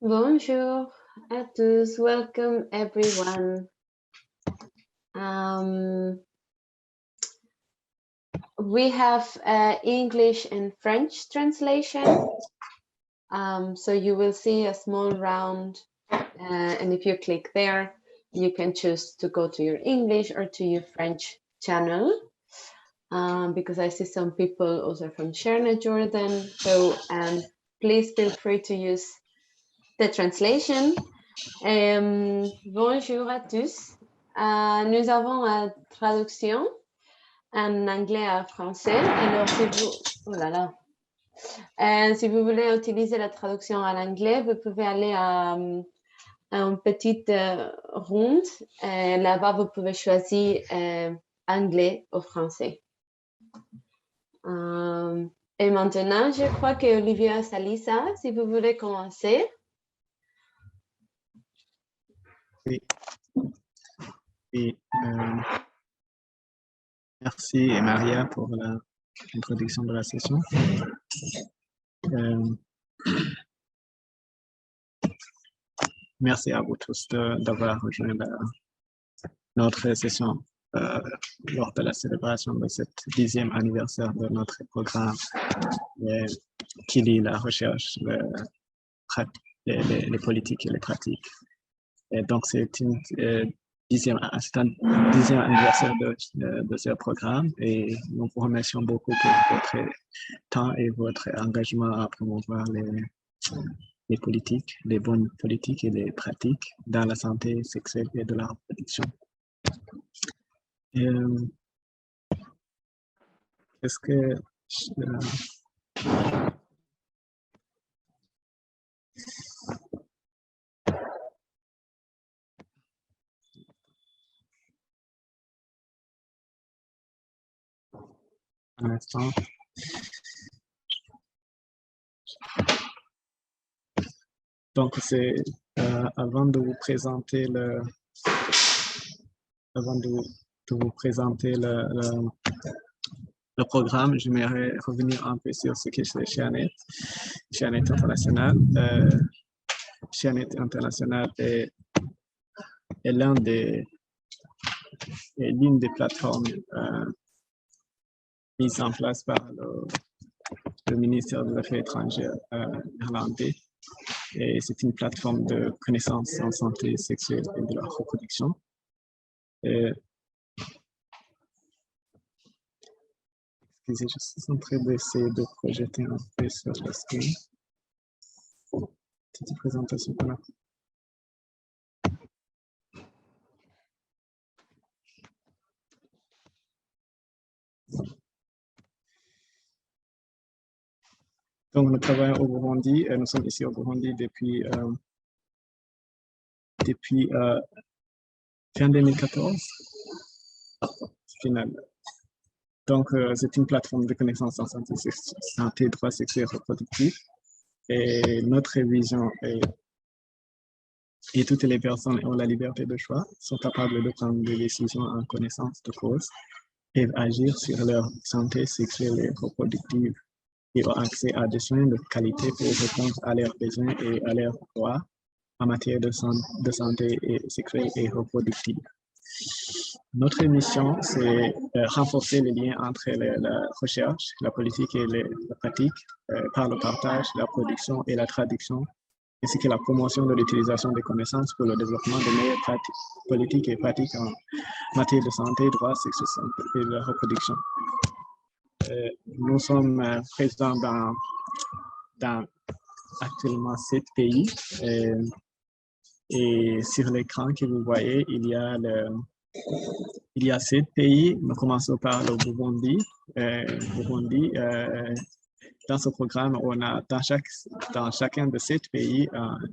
Bonjour à tous, welcome everyone. We have English and French translation. So you will see a small round, and if you click there, you can choose to go to your English or to your French channel. Because I see some people also from Sherna, Jordan. So please feel free to use the translation. Bonjour à tous. Nous avons la traduction en anglais à français. Alors, si vous voulez utiliser la traduction en anglais, vous pouvez aller à une petite ronde. Là-bas, vous pouvez choisir anglais ou français. Et maintenant, je crois que Olivia Salisa, si vous voulez commencer. Oui. Et, merci Maria pour l'introduction de la session. Merci à vous tous d'avoir rejoint notre session lors de la célébration de ce 10e anniversaire de notre programme qui lie la recherche, les politiques et les pratiques. Et donc, c'est un 10e anniversaire de ce programme et nous vous remercions beaucoup pour votre temps et votre engagement à promouvoir les politiques, les bonnes politiques et les pratiques dans la santé sexuelle et de la reproduction. Est-ce que un instant. Donc, c'est avant de vous présenter le programme, j'aimerais revenir un peu sur ce que c'est Shernet International. Shernet International est l'une des plateformes mises en place par le ministère des Affaires étrangères irlandais. Et c'est une plateforme de connaissances en santé sexuelle et de la reproduction. Excusez, je suis en train d'essayer de projeter un peu sur la screen. Petite présentation qu'on a. Donc, nous travaillons au Burundi. Nous sommes ici au Burundi depuis fin 2014. Finalement. Donc, c'est une plateforme de connaissances en santé, droits sexuels et reproductifs. Et notre vision est et toutes les personnes ont la liberté de choix, sont capables de prendre des décisions en connaissance de cause et agir sur leur santé sexuelle et reproductive. Ils ont accès à des soins de qualité pour répondre à leurs besoins et à leurs droits en matière de santé sexuelle et reproductive. Notre mission, c'est renforcer les liens entre la recherche, la politique et la pratique par le partage, la production et la traduction, ainsi que la promotion de l'utilisation des connaissances pour le développement de meilleures pratiques, politiques et pratiques en matière de santé, droits sexuels et de la reproduction. Nous sommes présents dans actuellement 7 pays et sur l'écran que vous voyez, il y a 7 pays. Nous commençons par le Burundi. Dans ce programme, on a dans chacun de 7 pays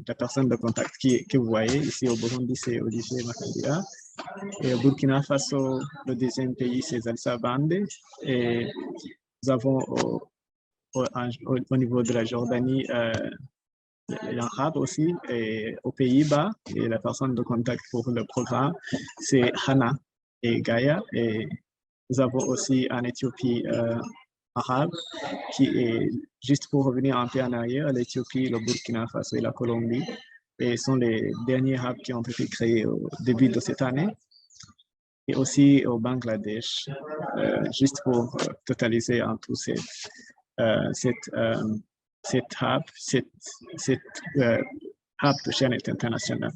des personnes de contact que vous voyez. Ici au Burundi, c'est Olivier Makandia. Et au Burkina Faso, le deuxième pays, c'est Elsa Bande. Et nous avons au niveau de la Jordanie, l'Arabe aussi, et aux Pays-Bas, et la personne de contact pour le programme, c'est Hana et Gaïa. Et nous avons aussi en Éthiopie arabe, qui est, juste pour revenir un peu en arrière, l'Éthiopie, le Burkina Faso et la Colombie, et sont les derniers hubs qui ont été créés au début de cette année, et aussi au Bangladesh, juste pour totaliser en tout cette hub de chaîne internationale.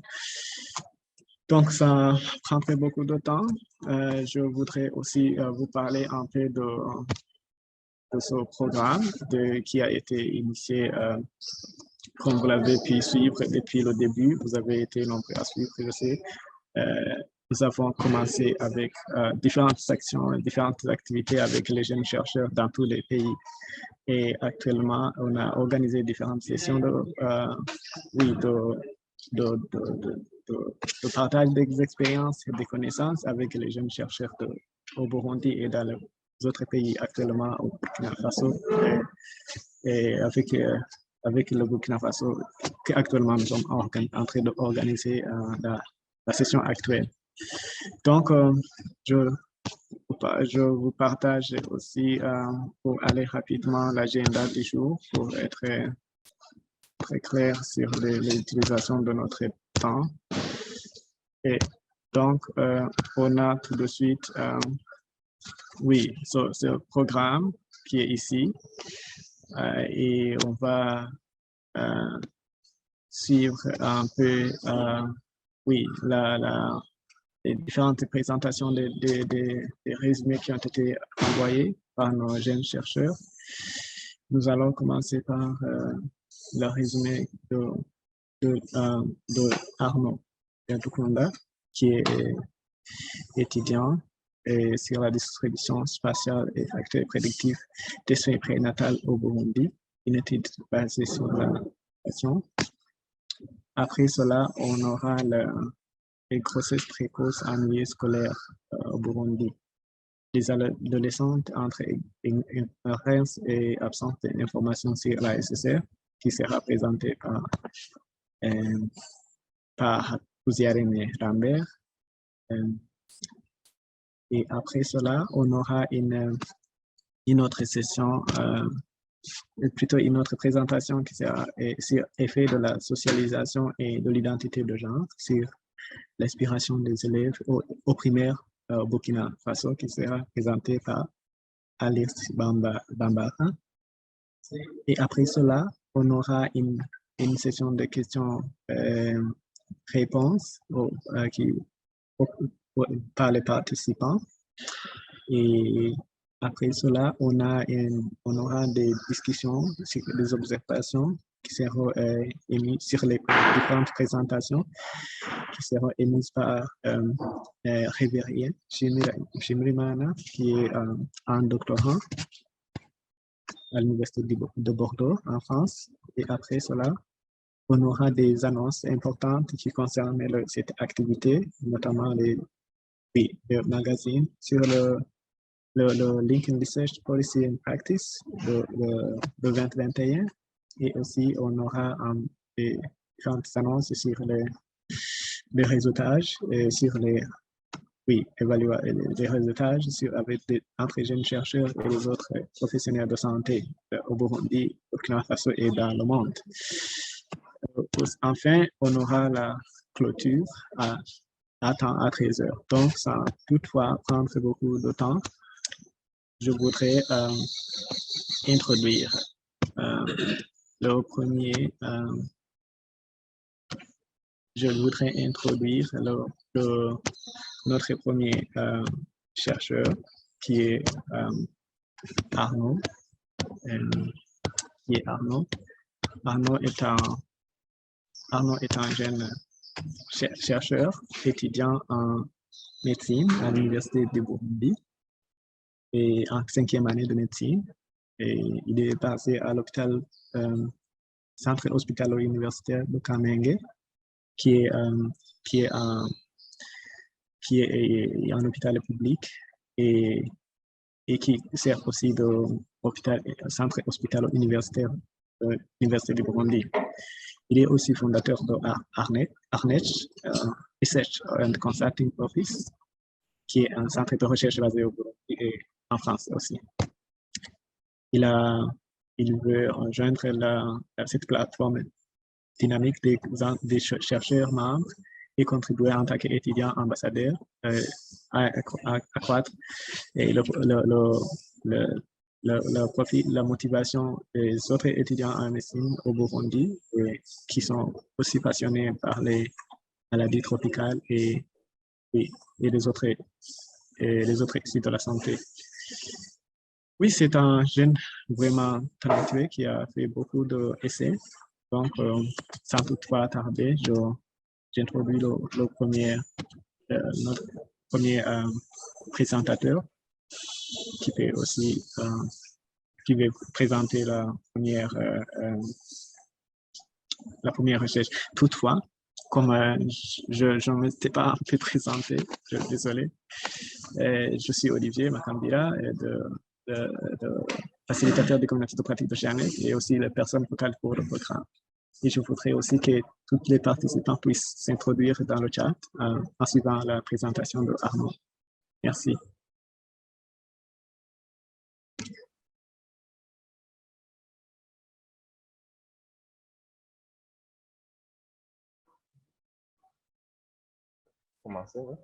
Donc, ça prendrait beaucoup de temps. Je voudrais aussi vous parler un peu de ce programme qui a été initié, comme vous l'avez pu suivre depuis le début. Vous avez été nombreux à suivre, je sais. Nous avons commencé avec différentes actions, différentes activités avec les jeunes chercheurs dans tous les pays. Et actuellement, on a organisé différentes sessions de partage des expériences et des connaissances avec les jeunes chercheurs au Burundi et dans les autres pays actuellement au Burkina Faso et avec le Burkina Faso qu'actuellement nous sommes en train d'organiser la session actuelle. Donc, je vous partage aussi pour aller rapidement l'agenda du jour pour être très clair sur l'utilisation de notre temps. Et donc, on a tout de suite, oui, ce programme qui est ici et on va suivre un peu, oui, les différentes présentations des résumés qui ont été envoyés par nos jeunes chercheurs. Nous allons commencer par le résumé de Arnaud Yadukunda, qui est étudiant sur la distribution spatiale et facteurs prédictifs des soins prénatales au Burundi, une étude basée sur la question. Après cela, on aura les grossesses précoces en milieu scolaire au Burundi. Les adolescentes entre ignorance et absence d'informations sur la SSR, qui sera présentée par Pouziarene Rambert. Et après cela, on aura une autre session, plutôt une autre présentation qui sera sur l'effet de la socialisation et de l'identité de genre sur l'inspiration des élèves au primaire au Burkina Faso, qui sera présentée par Alice Bambara. Et après cela, on aura une session de questions-réponses par les participants. Et après cela, on aura des discussions, des observations qui seront émises sur les différentes présentations qui seront émises par Révérien Chimrimana, qui est un doctorant à l'Université de Bordeaux, en France. Et après cela, on aura des annonces importantes qui concernent cette activité, notamment les magazines sur le Lincoln Research Policy and Practice de 2021. Et aussi, on aura des différentes annonces sur les réseautages et sur évaluer les réseautages entre jeunes chercheurs et les autres professionnels de santé au Burundi, au Burkina Faso et dans le monde. Enfin, on aura la clôture à 13 heures. Donc, ça va toutefois prendre beaucoup de temps. Je voudrais introduire notre premier chercheur, qui est Arnaud. Arnaud est un jeune chercheur, étudiant en médecine à l'Université de Burundi et en 5e année de médecine. Et il est basé à l'hôpital Centre hospitalo-universitaire de Kamenge, qui est un hôpital public et qui sert aussi de centre hospitalo-universitaire de l'Université du Burundi. Il est aussi fondateur de Arnech Research and Consulting Office, qui est un centre de recherche basé au Burundi et en France aussi. il veut rejoindre cette plateforme dynamique des chercheurs membres et contribuer en tant qu'étudiant ambassadeur à accroître et le profit, la motivation des autres étudiants en médecine au Burundi qui sont aussi passionnés par les maladies tropicales et les autres issues de la santé. Oui, c'est un jeune vraiment talentueux qui a fait beaucoup d'essais. Donc, sans toutefois tarder, j'introduis notre premier présentateur qui peut aussi qui va présenter la première recherche. Toutefois, comme je ne m'étais pas un peu présenté, désolé, je suis Olivier Makambira, de facilitateur des communautés de pratique de Charnet et aussi la personne focale pour le programme. Et je voudrais aussi que tous les participants puissent s'introduire dans le chat en suivant la présentation de Arnaud. Merci. Commencer, oui.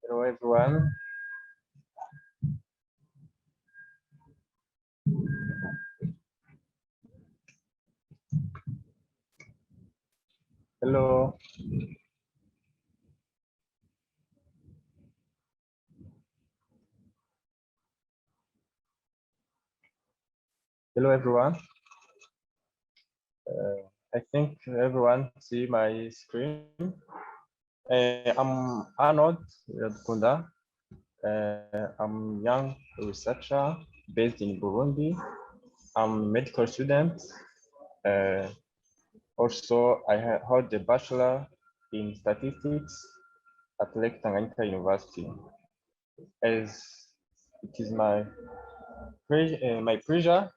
Hello, everyone. Hello. Hello, everyone. I think everyone see my screen. I'm Arnold Kunda. I'm a young researcher based in Burundi. I'm a medical student. Also, I hold a bachelor in statistics at Lake Tanganyika University. As it is my pleasure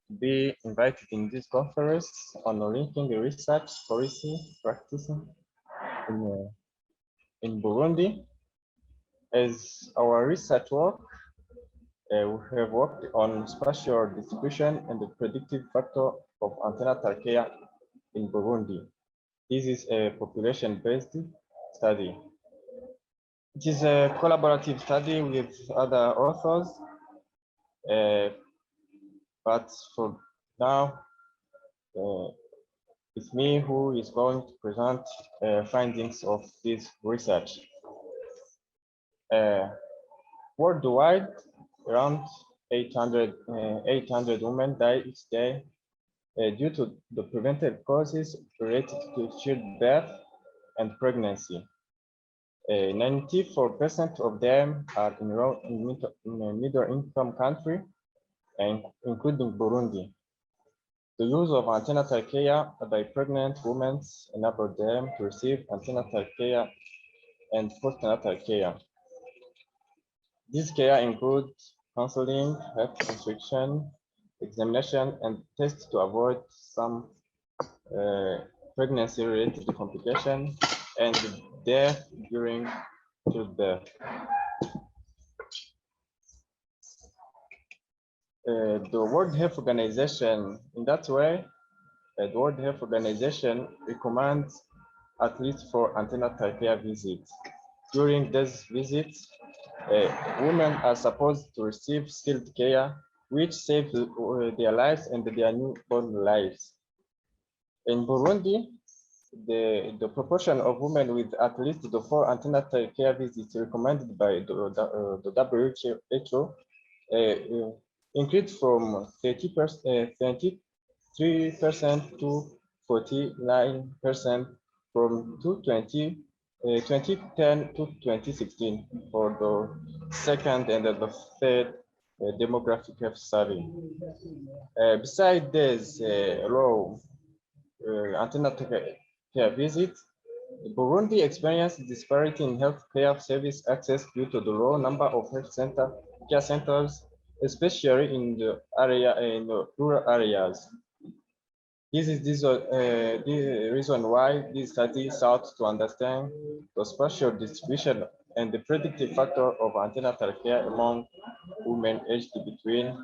to be invited in this conference on linking research policy practicing in Burundi. As our research work, we have worked on spatial distribution and the predictive factor of antenatal care in Burundi. This is a population-based study. It is a collaborative study with other authors, but for now, it's me who is going to present findings of this research. Worldwide, around 800 women die each day due to the preventive causes related to childbirth and pregnancy. 94% of them are in a middle-income country, including Burundi. The use of antenatal care by pregnant women enables them to receive antenatal care and postnatal care. This care includes counseling, health inspection, examination, and tests to avoid some pregnancy-related complications and death during childbirth. The World Health Organization, in that way, the World Health Organization recommends at least 4 antenatal care visits. During these visits, women are supposed to receive skilled care, which saves their lives and their newborn lives. In Burundi, the proportion of women with at least the 4 antenatal care visits recommended by the WHO increased from 33% to 49% from 2010 to 2016 for the second and the third demographic health survey. Besides this low antenatal care visits, Burundi experienced disparity in healthcare service access due to the low number of care centers especially in the rural areas. This is the reason why this study sought to understand the spatial distribution and the predictive factor of antenatal care among women aged between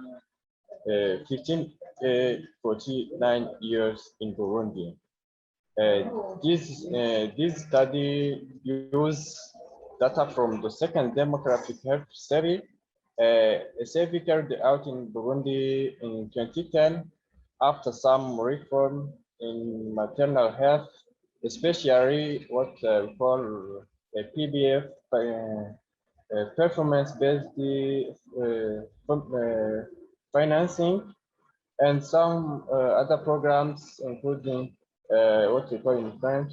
15 to 49 years in Burundi. This study used data from the second demographic health survey, a survey carried out in Burundi in 2010 after some reform in maternal health, especially what we call a PBF, performance-based financing, and some other programs, including what we call in French,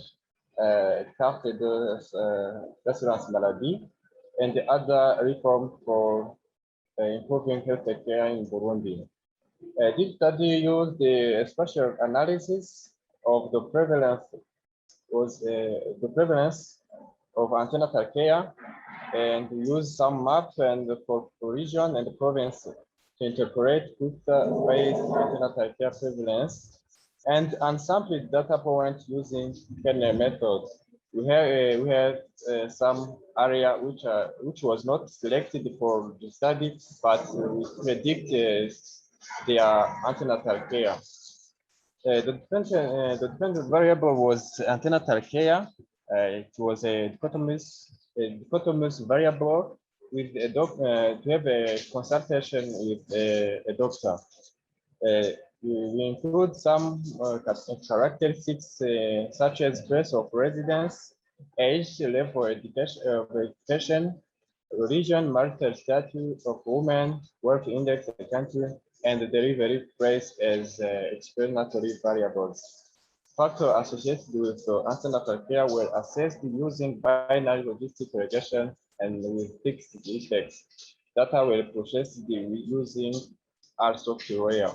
carte d'assurance maladie, and the other reform for improving health care in Burundi. This study used the spatial analysis of the prevalence of antenatal care, and use some maps and for region and province to interpret based antenatal care prevalence and unsampled data points using kernel methods. We have some area which was not selected for the study, but we predict their antenatal care. The dependent variable was antenatal care. It was a dichotomous variable with a to have a consultation with a doctor. We include some characteristics such as place of residence, age, level of education, religion, marital status of women, work index of the country, and the delivery place as explanatory variables. Factors associated with antenatal care were assessed using binary logistic regression and with fixed effects. Data were processed using R software.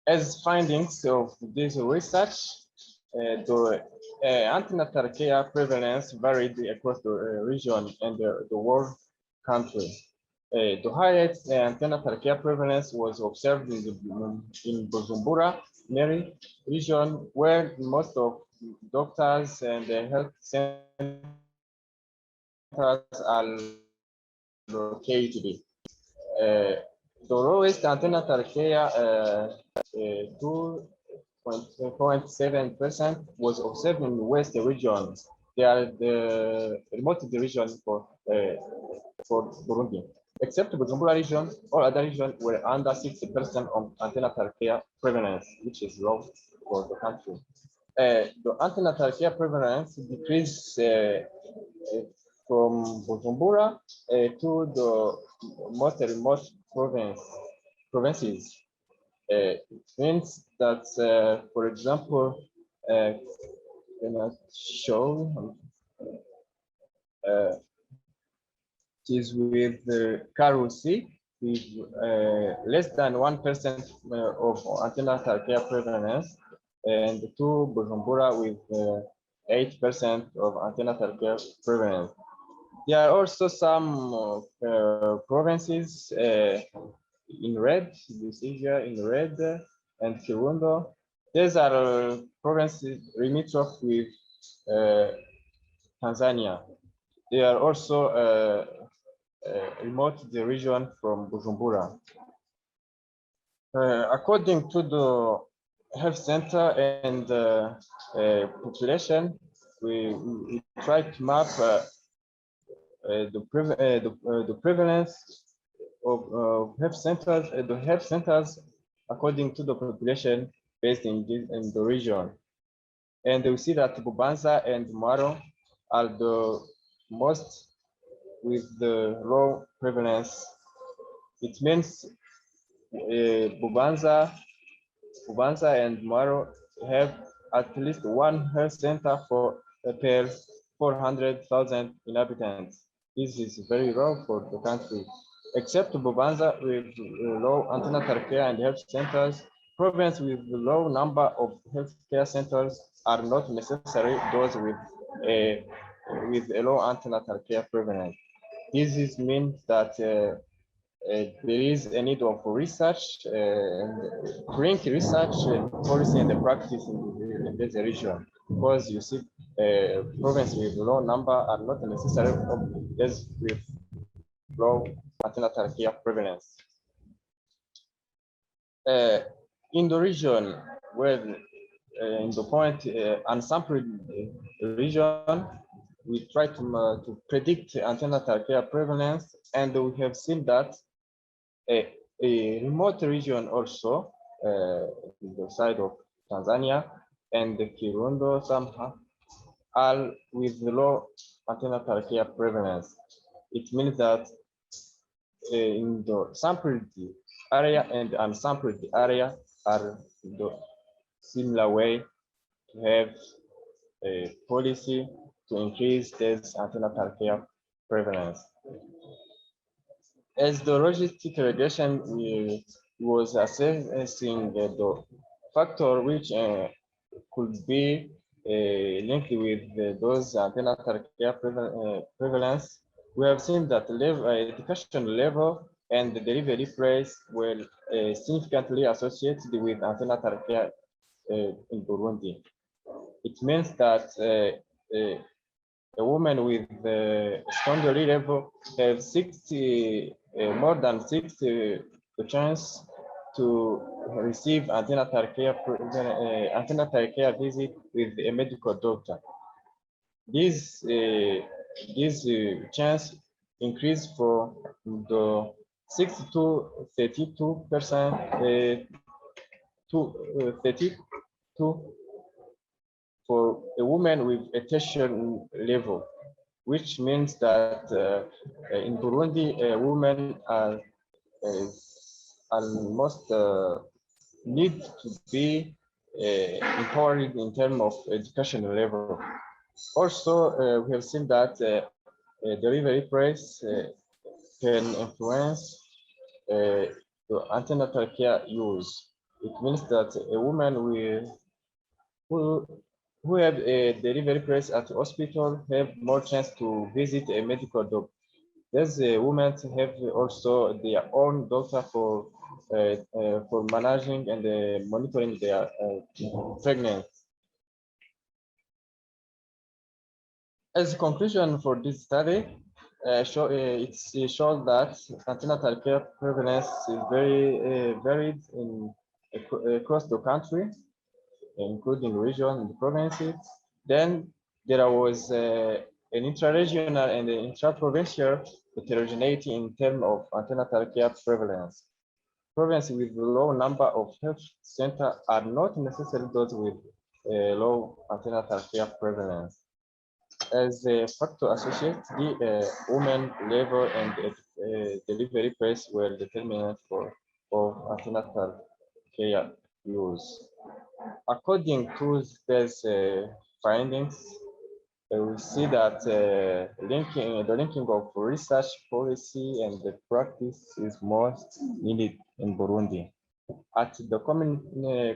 As findings of this research, the antenatal care prevalence varied across the region and the world country. The highest antenatal care prevalence was observed in Bujumbura, Mary region, where most of doctors and health centers are located. The lowest antenatal care, 2.7%, was observed in the West region. They are the remote region for Burundi. Except the Bujumbura region, all other regions were under 60% of antenatal care prevalence, which is low for the country. The antenatal care prevalence decreased from Bujumbura to the most remote provinces. It means that, for example, can I show? Is with Karusi, with less than 1% of antenatal care prevalence, and to Bujumbura with 8% of antenatal care prevalence. There are also some provinces in red, you see here in red, and Kirundo. These are provinces limit-off with Tanzania. They are also remote the region from Bujumbura. According to the health center and population, we try to map the prevalence of health centers, the health centers according to the population based in the region. And we see that Bubanza and Mwaro are the most with the low prevalence. It means Bubanza and Mwaro have at least one health center per 400,000 inhabitants. This is very low for the country. Except Bubanza with low antenatal care and health centers, provinces with low number of health care centers are not necessarily those with a low antenatal care prevalence. This means that there is a need of research and bring research and policy and the practice in this region, because you see provinces with low number are not necessarily as with low antenatal care prevalence. In the region where in the point unsampled region, we try to predict antenatal care prevalence, and we have seen that a remote region also, the side of Tanzania and the Kirundo somehow, are with low antenatal care prevalence. It means that in the sampled area and unsampled area are in the similar way to have a policy to increase this antenatal care prevalence. As the logistic regression was assessing the factor which could be linked with those antenatal care prevalence, we have seen that education level and the delivery price were significantly associated with antenatal care in Burundi. It means that a woman with strong delivery level have 60 more than 60 chance to receive antenatal care visit with a medical doctor. This chance increased from the 6 to 32% to 32 for a woman with a tertiary level, which means that in Burundi, women are almost need to be empowered in terms of education level. Also, we have seen that delivery price can influence the antenatal care use. It means that a woman who have a delivery place at the hospital have more chance to visit a medical doctor. These women have also their own doctor for managing and monitoring their pregnancy. As a conclusion for this study, it shows that antenatal care prevalence is very varied across the country, including region and provinces. Then there was an intra-regional and intra-provincial heterogeneity in terms of antenatal care prevalence. Provinces with low number of health centers are not necessarily those with low antenatal care prevalence. As a factor associated, the women labor and delivery pace were determinant for antenatal care use. According to these findings, we see that the linking of research policy and the practice is most needed in Burundi. At the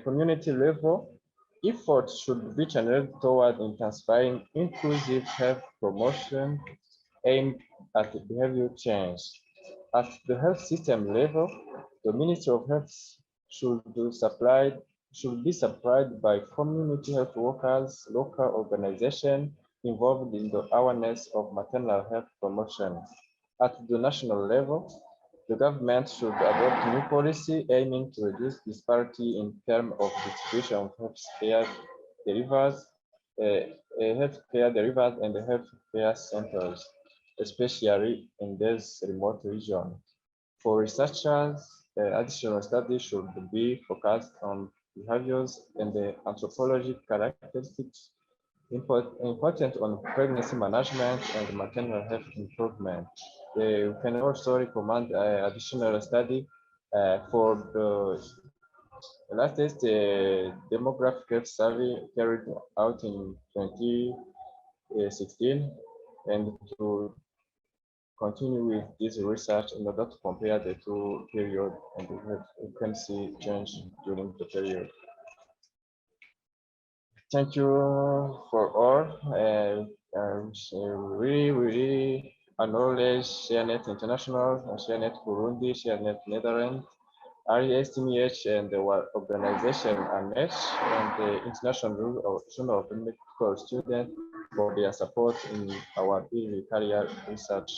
community level, efforts should be channeled toward intensifying inclusive health promotion aimed at behavior change. At the health system level, the Ministry of Health should be supplied by community health workers, local organizations involved in the awareness of maternal health promotion. At the national level, the government should adopt new policy aiming to reduce disparity in terms of distribution of healthcare derivatives, and healthcare centers, especially in this remote region. For researchers, additional studies should be focused on behaviors and the anthropological characteristics important on pregnancy management and maternal health improvement. We can also recommend additional study for the latest demographic health survey carried out in 2016, and to continue with this research in order to compare the two periods, and we can see change during the period. Thank you for all. Really Knowledge, ShareNet International, ShareNet Burundi, ShareNet Netherlands, RESTMH, and the organization AMESH, and the International Journal of Medical Students for their support in our early career research.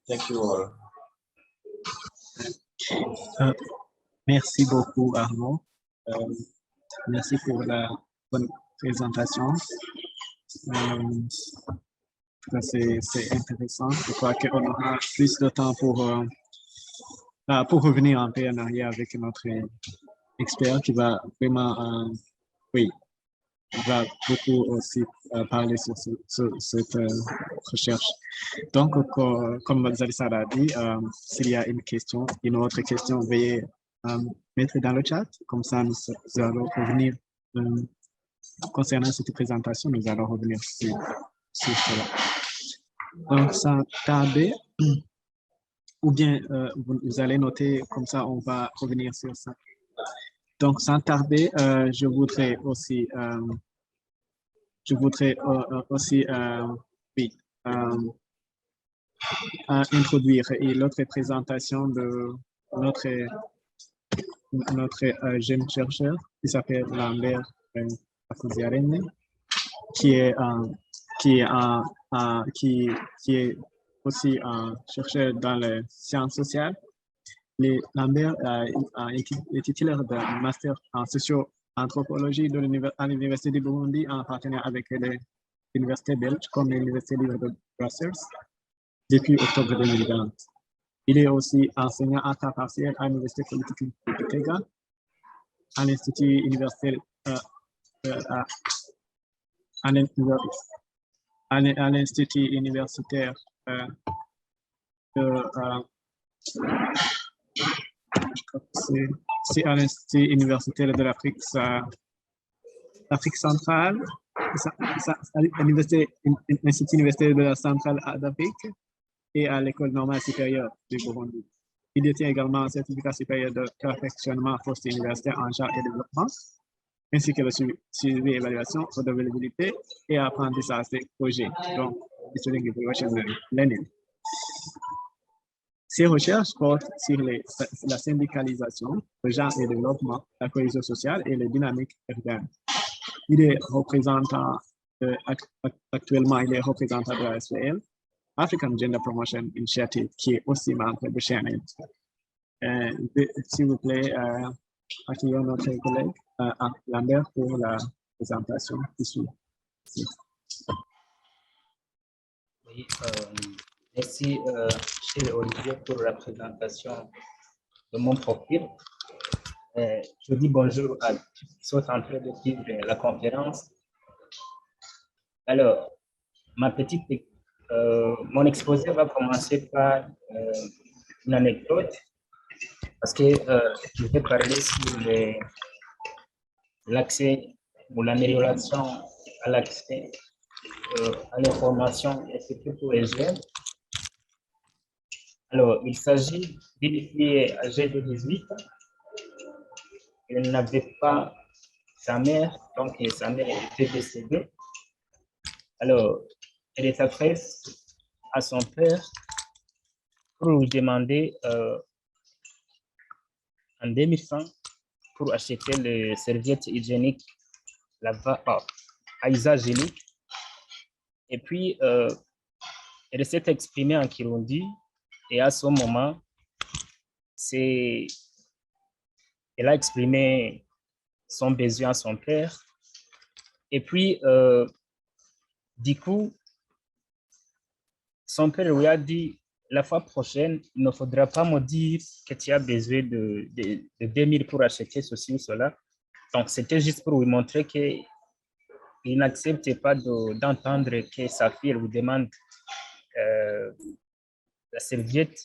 Thank you all. Merci beaucoup, Arnaud. Merci pour la bonne présentation. C'est intéressant. Je crois qu'on aura plus de temps pour revenir un peu en arrière avec notre expert qui va vraiment, oui, va beaucoup aussi parler sur cette recherche. Donc, comme Zalissa l'a dit, s'il y a une autre question, veuillez mettre dans le chat. Comme ça, nous allons revenir concernant cette présentation, nous allons revenir sur cela. Donc, sans tarder, ou bien vous allez noter, comme ça, on va revenir sur ça. Donc, sans tarder, je voudrais aussi oui, introduire l'autre présentation de notre jeune chercheur qui s'appelle Lambert Akoziarene, qui est aussi un chercheur dans les sciences sociales. Lambert est titulaire d'un master en socio-anthropologie à l'Université du Burundi en partenariat avec l'Université belge comme l'Université libre de Bruxelles depuis octobre 2020. Il est aussi enseignant à temps partiel à l'Université politique de Gitega, à l'Institut universitaire c'est à l'Institut universitaire de l'Afrique centrale, l'Institut universitaire de la centrale d'Afrique et à l'École normale supérieure du Burundi. Il détient également un certificat supérieur de perfectionnement post-universitaire en genre et développement, ainsi que le suivi, évaluation, redevabilité et apprentissage des projets, donc Student Evaluation Learning. Ces recherches portent sur la syndicalisation, le genre et le développement, la cohésion sociale et les dynamiques urbaines. Il est représentant, actuellement, il est représentant de la SPL, African Gender Promotion Initiative, qui est aussi membre de ShareNet. S'il vous plaît, accueillons notre collègue Lambert pour la présentation qui suit. Oui, merci, cher Olivier, pour la présentation de mon profil. Je dis bonjour à tous qui sont en train de suivre la conférence. Alors, mon exposé va commencer par une anecdote, parce que je vais parler sur l'accès ou l'amélioration à l'accès à l'information, et surtout pour les jeunes. Alors, il s'agit d'une fille âgée de 18 ans. Elle n'avait pas sa mère, donc sa mère était décédée. Alors, elle est adresse à son père pour lui demander en 2100 pour acheter les serviettes hygiéniques à usage unique. Et puis, elle s'est exprimée en Kirundi, et à ce moment, elle a exprimé son besoin à son père. Et puis, du coup, son père lui a dit, la fois prochaine, il ne faudra pas me dire que tu as besoin de 2000 pour acheter ceci ou cela. Donc, c'était juste pour lui montrer qu'il n'acceptait pas d'entendre que sa fille lui demande la serviette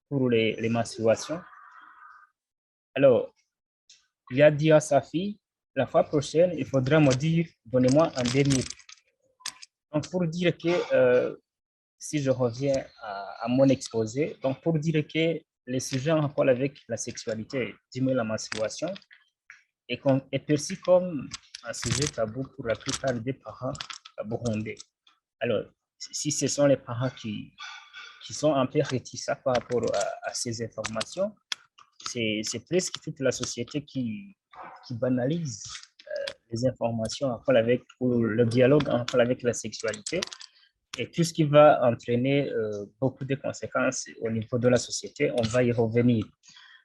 pour les menstruations. Alors, il a dit à sa fille, la fois prochaine, il faudra me dire, donnez-moi un 2000. Donc, pour dire que, si je reviens à mon exposé, donc pour dire que le sujet en rapport avec la sexualité, du moins la menstruation, est perçu comme un sujet tabou pour la plupart des parents burundais. Alors, si ce sont les parents qui sont un peu réticents par rapport à ces informations, c'est presque toute la société qui banalise les informations en rapport avec, ou le dialogue en rapport avec la sexualité, et tout ce qui va entraîner beaucoup de conséquences au niveau de la société. On va y revenir.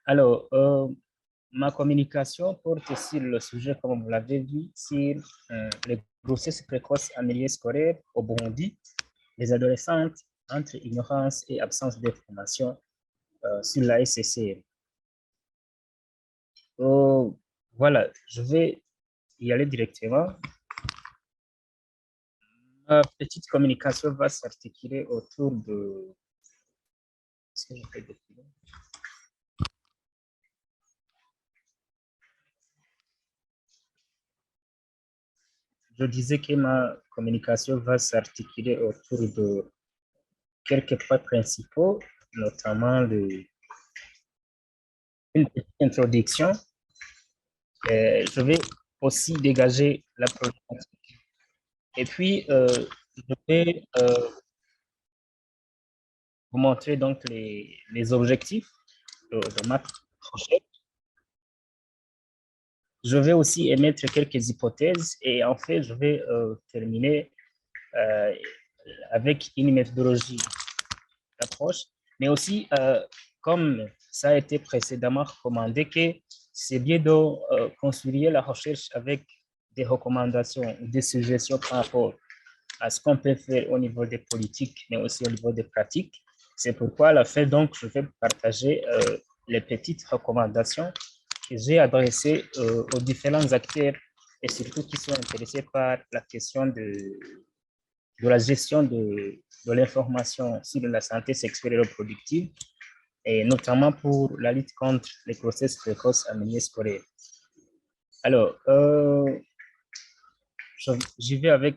Alors, ma communication porte sur le sujet, comme vous l'avez vu, sur les grossesses précoces en milieu scolaire au Burundi, les adolescentes entre ignorance et absence d'information sur la SCCM. Voilà, je vais y aller directement. Ma petite communication va s'articuler autour de... Est-ce que je peux définir? Je disais que ma communication va s'articuler autour de quelques points principaux, notamment une petite introduction. Je vais aussi dégager la problématique. Et puis, je vais vous montrer donc les objectifs de ma recherche. Je vais aussi émettre quelques hypothèses et en fait, je vais terminer avec une méthodologie d'approche, mais aussi, comme ça a été précédemment recommandé, que c'est bien de construire la recherche avec des recommandations, des suggestions par rapport à ce qu'on peut faire au niveau des politiques, mais aussi au niveau des pratiques. C'est pourquoi à la fin, donc, je vais partager les petites recommandations que j'ai adressées aux différents acteurs et surtout qui sont intéressés par la question de la gestion de l'information sur la santé sexuelle et reproductive, et notamment pour la lutte contre les grossesses précoces en milieu scolaire. Alors, j'y vais avec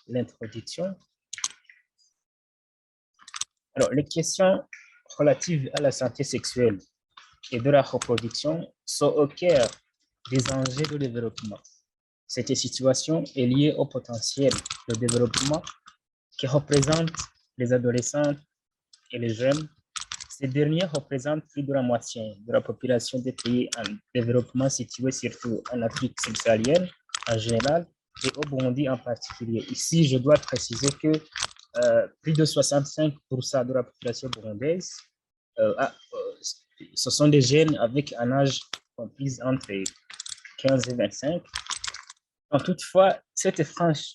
l'introduction. Alors, les questions relatives à la santé sexuelle et de la reproduction sont au cœur des enjeux de développement. Cette situation est liée au potentiel de développement qui représente les adolescents et les jeunes. Ces derniers représentent plus de la moitié de la population des pays en développement situés surtout en Afrique subsaharienne en général et au Burundi en particulier. Ici, je dois préciser que plus de 65% de la population burundaise, ce sont des jeunes avec un âge compris entre 15 et 25. Donc, toutefois, cette frange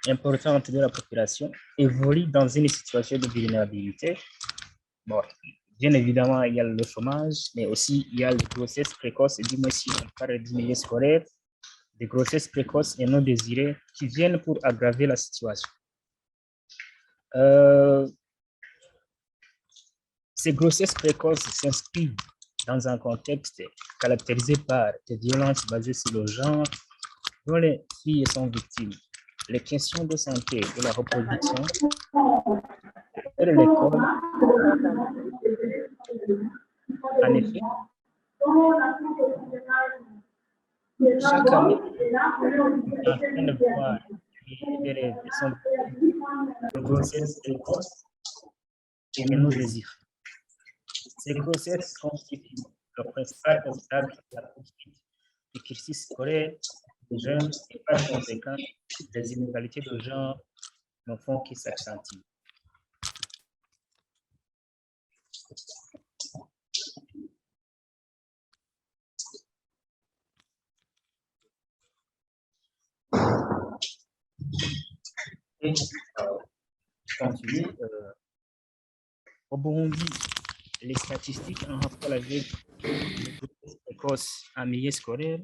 importante de la population évolue dans une situation de vulnérabilité. Bon, bien évidemment, il y a le chômage, mais aussi il y a les grossesses précoces, et du moins si on parle du milieu scolaire, des grossesses précoces et non désirées qui viennent pour aggraver la situation. Ces grossesses précoces s'inscrivent dans un contexte caractérisé par des violences basées sur le genre dont les filles sont victimes. Les questions de santé et de la reproduction et de l'école. En effet, chaque année, on est en train de voir des élèves qui sont de grossesses précoces et non désirées. Ces grossesses constituent le principal obstacle à la poursuite du cursus scolaire des jeunes et par conséquent, les inégalités de genre ne font que s'accentuer. Et continue. Au Burundi, les statistiques en rapport avec les grossesses précoces en milieu scolaire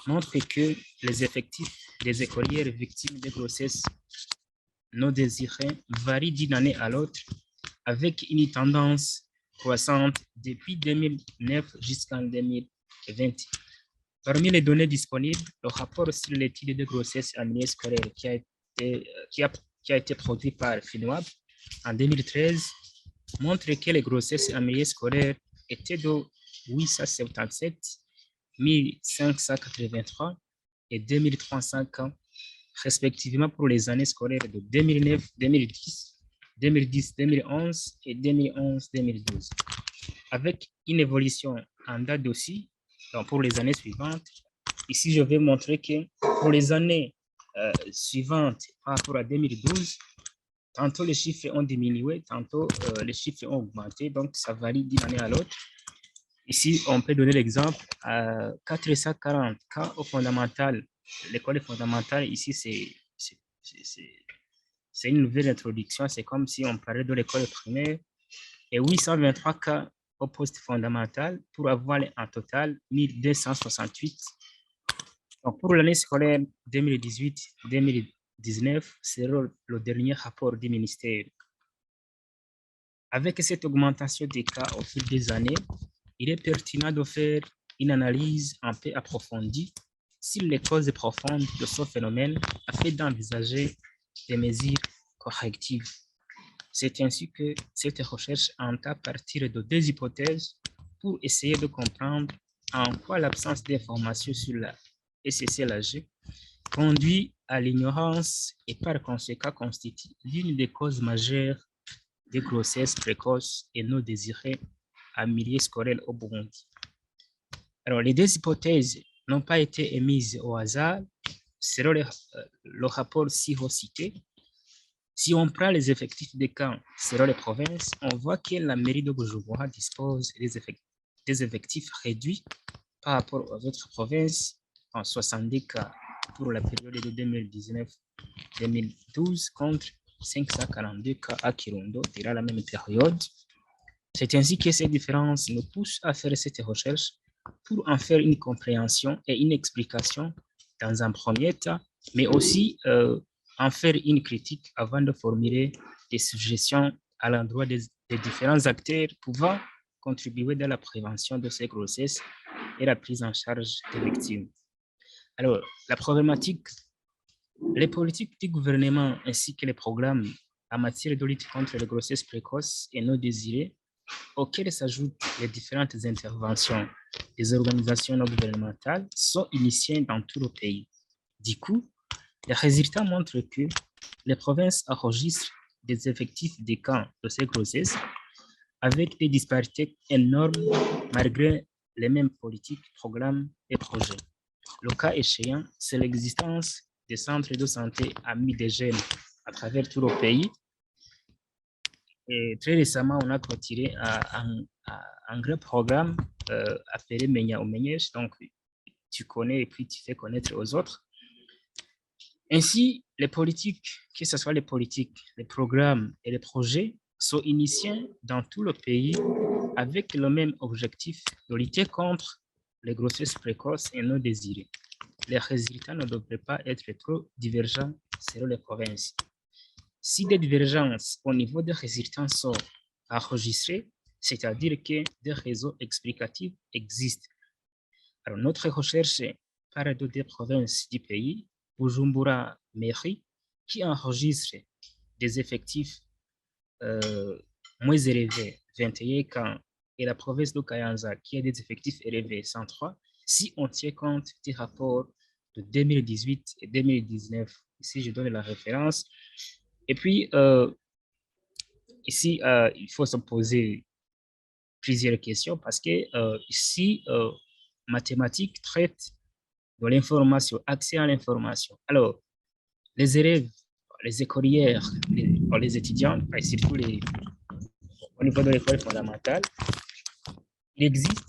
montrent que les effectifs des écolières victimes de grossesses non désirées varient d'une année à l'autre avec une tendance croissante depuis 2009 jusqu'en 2020. Parmi les données disponibles, le rapport sur l'étude de grossesse en milieu scolaire qui a été produit par FINWAB en 2013 montre que les grossesses en milieu scolaire étaient de 877, 1583 et 2300 cas respectivement pour les années scolaires de 2009, 2010, 2010, 2011 et 2011, 2012, avec une évolution en date aussi donc pour les années suivantes. Ici, je vais montrer que pour les années suivantes par rapport à 2012, tantôt les chiffres ont diminué, tantôt les chiffres ont augmenté, donc ça varie d'une année à l'autre. Ici, on peut donner l'exemple à 440 cas au fondamental. L'école fondamentale, ici, c'est une nouvelle introduction. C'est comme si on parlait de l'école primaire. Et 823 cas au poste fondamental pour avoir en total 1268. Donc, pour l'année scolaire 2018-2019, c'est le dernier rapport du ministère. Avec cette augmentation des cas au fil des années, il est pertinent de faire une analyse un peu approfondie sur les causes profondes de ce phénomène afin d'envisager des mesures correctives. C'est ainsi que cette recherche entend partir de deux hypothèses pour essayer de comprendre en quoi l'absence d'informations sur la SSLAG conduit à l'ignorance et par conséquent constitue l'une des causes majeures des grossesses précoces et non désirées en milieu scolaire au Burundi. Alors, les deux hypothèses n'ont pas été émises au hasard. Selon le rapport ci-cité, si on prend les effectifs des camps selon les provinces, on voit que la mairie de Bujumbura dispose des effectifs réduits par rapport aux autres provinces en 70 cas pour la période de 2019-2012 contre 542 cas à Kirundo durant la même période. C'est ainsi que ces différences nous poussent à faire cette recherche pour en faire une compréhension et une explication dans un premier temps, mais aussi en faire une critique avant de formuler des suggestions à l'endroit des différents acteurs pouvant contribuer dans la prévention de ces grossesses et la prise en charge des victimes. Alors, la problématique, les politiques du gouvernement ainsi que les programmes en matière de lutte contre les grossesses précoces et non désirées, auxquelles s'ajoutent les différentes interventions des organisations non gouvernementales, sont initiées dans tout le pays. Du coup, les résultats montrent que les provinces enregistrent des effectifs des camps de ces grossesses avec des disparités énormes malgré les mêmes politiques, programmes et projets. Le cas échéant, c'est l'existence des centres de santé amis des jeunes à travers tout le pays. Et très récemment, on a clôturé un grand programme appelé Menya Omenyesh, donc tu connais et puis tu fais connaître aux autres. Ainsi, les politiques, que ce soit les politiques, les programmes et les projets, sont initiés dans tout le pays avec le même objectif de lutter contre les grossesses précoces et non désirées. Les résultats ne devraient pas être trop divergents selon les provinces. Si des divergences au niveau des résultats sont enregistrées, c'est-à-dire que des réseaux explicatifs existent. Alors, notre recherche parle de des provinces du pays, Bujumbura, Mairie, qui enregistre des effectifs moins élevés, 21 camps, et la province de Kayanza, qui a des effectifs élevés, 103, si on tient compte des rapports de 2018 et 2019. Ici, je donne la référence. Et puis, ici, il faut se poser plusieurs questions parce que ici, mathématiques traite de l'information, accès à l'information. Alors, les élèves, les écolières, les étudiants, et surtout au niveau de l'école fondamentale, il existe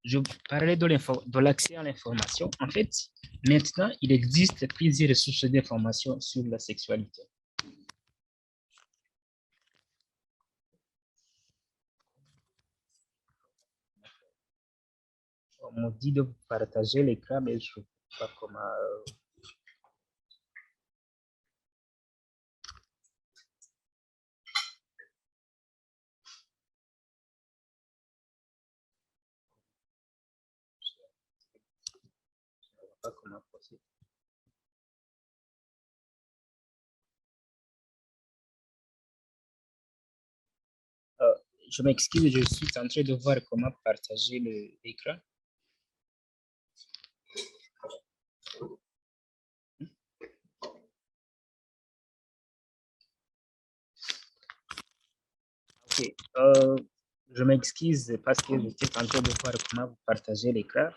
je parlais de l'accès à l'information. En fait, maintenant, il existe plusieurs sources d'informations sur la sexualité. On me dit de partager l'écran, mais je ne sais pas comment. Pas comment procéder. je m'excuse, je suis en train de voir comment partager l'écran. Ok, je m'excuse parce que j'étais en train de voir comment vous partagez l'écran.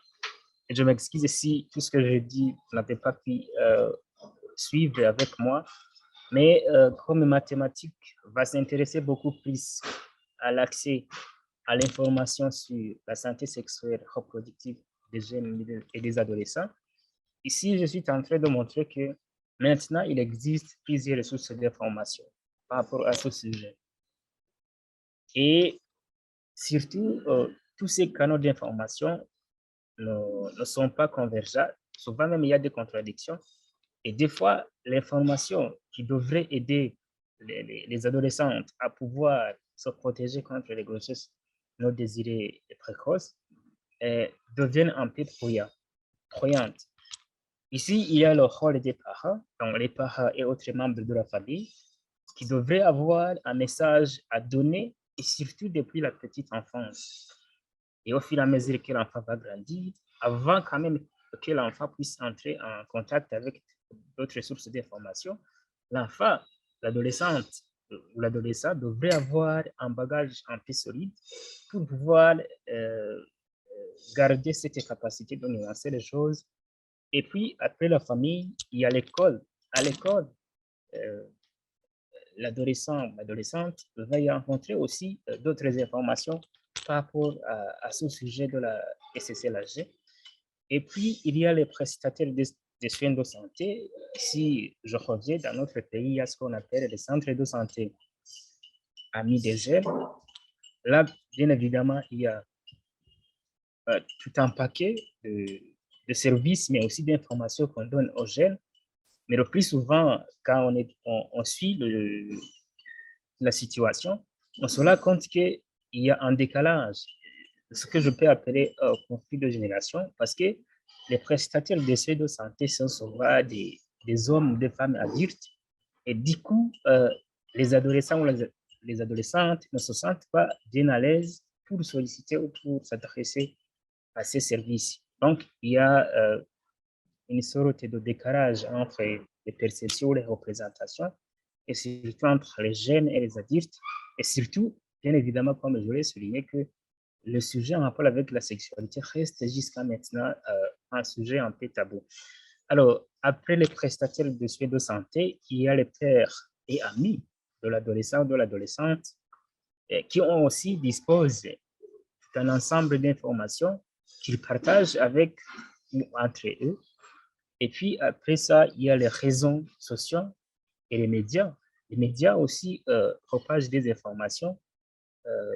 Et je m'excuse si tout ce que je dis, vous n'avez pas pu suivre avec moi. Mais comme mathématiques va s'intéresser beaucoup plus à l'accès à l'information sur la santé sexuelle reproductive des jeunes et des adolescents, ici, je suis en train de montrer que maintenant, il existe plusieurs ressources d'information par rapport à ce sujet. Et surtout, tous ces canaux d'information ne sont pas convergeables. Souvent même, il y a des contradictions. Et des fois, l'information qui devrait aider les adolescentes à pouvoir se protéger contre les grossesses non désirées et précoces deviennent un peu brouillantes. Ici, il y a le rôle des parents, donc les parents et autres membres de la famille, qui devraient avoir un message à donner, et surtout depuis la petite enfance. Et au fur et à mesure que l'enfant va grandir, avant quand même que l'enfant puisse entrer en contact avec d'autres sources d'information, l'enfant, l'adolescente ou l'adolescent devrait avoir un bagage un peu solide pour pouvoir garder cette capacité de nuancer les choses. Et puis, après la famille, il y a l'école. À l'école, l'adolescent ou l'adolescente va y rencontrer aussi d'autres informations par rapport à ce sujet de la SSLHG. Et puis, il y a les prestataires des soins de santé. Si je reviens dans notre pays, il y a ce qu'on appelle les centres de santé amis des jeunes. Là, bien évidemment, il y a tout un paquet de services, mais aussi d'informations qu'on donne aux jeunes. Mais le plus souvent, quand on suit la situation, on se rend compte qu'il y a un décalage, ce que je peux appeler un conflit de génération, parce que les prestataires des soins de santé sont souvent des hommes ou des femmes adultes, et du coup, les adolescents ou les adolescentes ne se sentent pas bien à l'aise pour solliciter ou pour s'adresser à ces services. Donc, il y a une sorte de décalage entre les perceptions, les représentations, et surtout entre les jeunes et les adultes, et surtout, bien évidemment, comme je l'ai souligné, que le sujet en rapport avec la sexualité reste jusqu'à maintenant un sujet un peu tabou. Alors, après les prestataires de soins de santé, il y a les pères et amis de l'adolescent ou de l'adolescente qui ont aussi disposé d'un ensemble d'informations qu'ils partagent avec ou entre eux. Et puis après ça, il y a les réseaux sociaux et les médias. Les médias aussi propagent des informations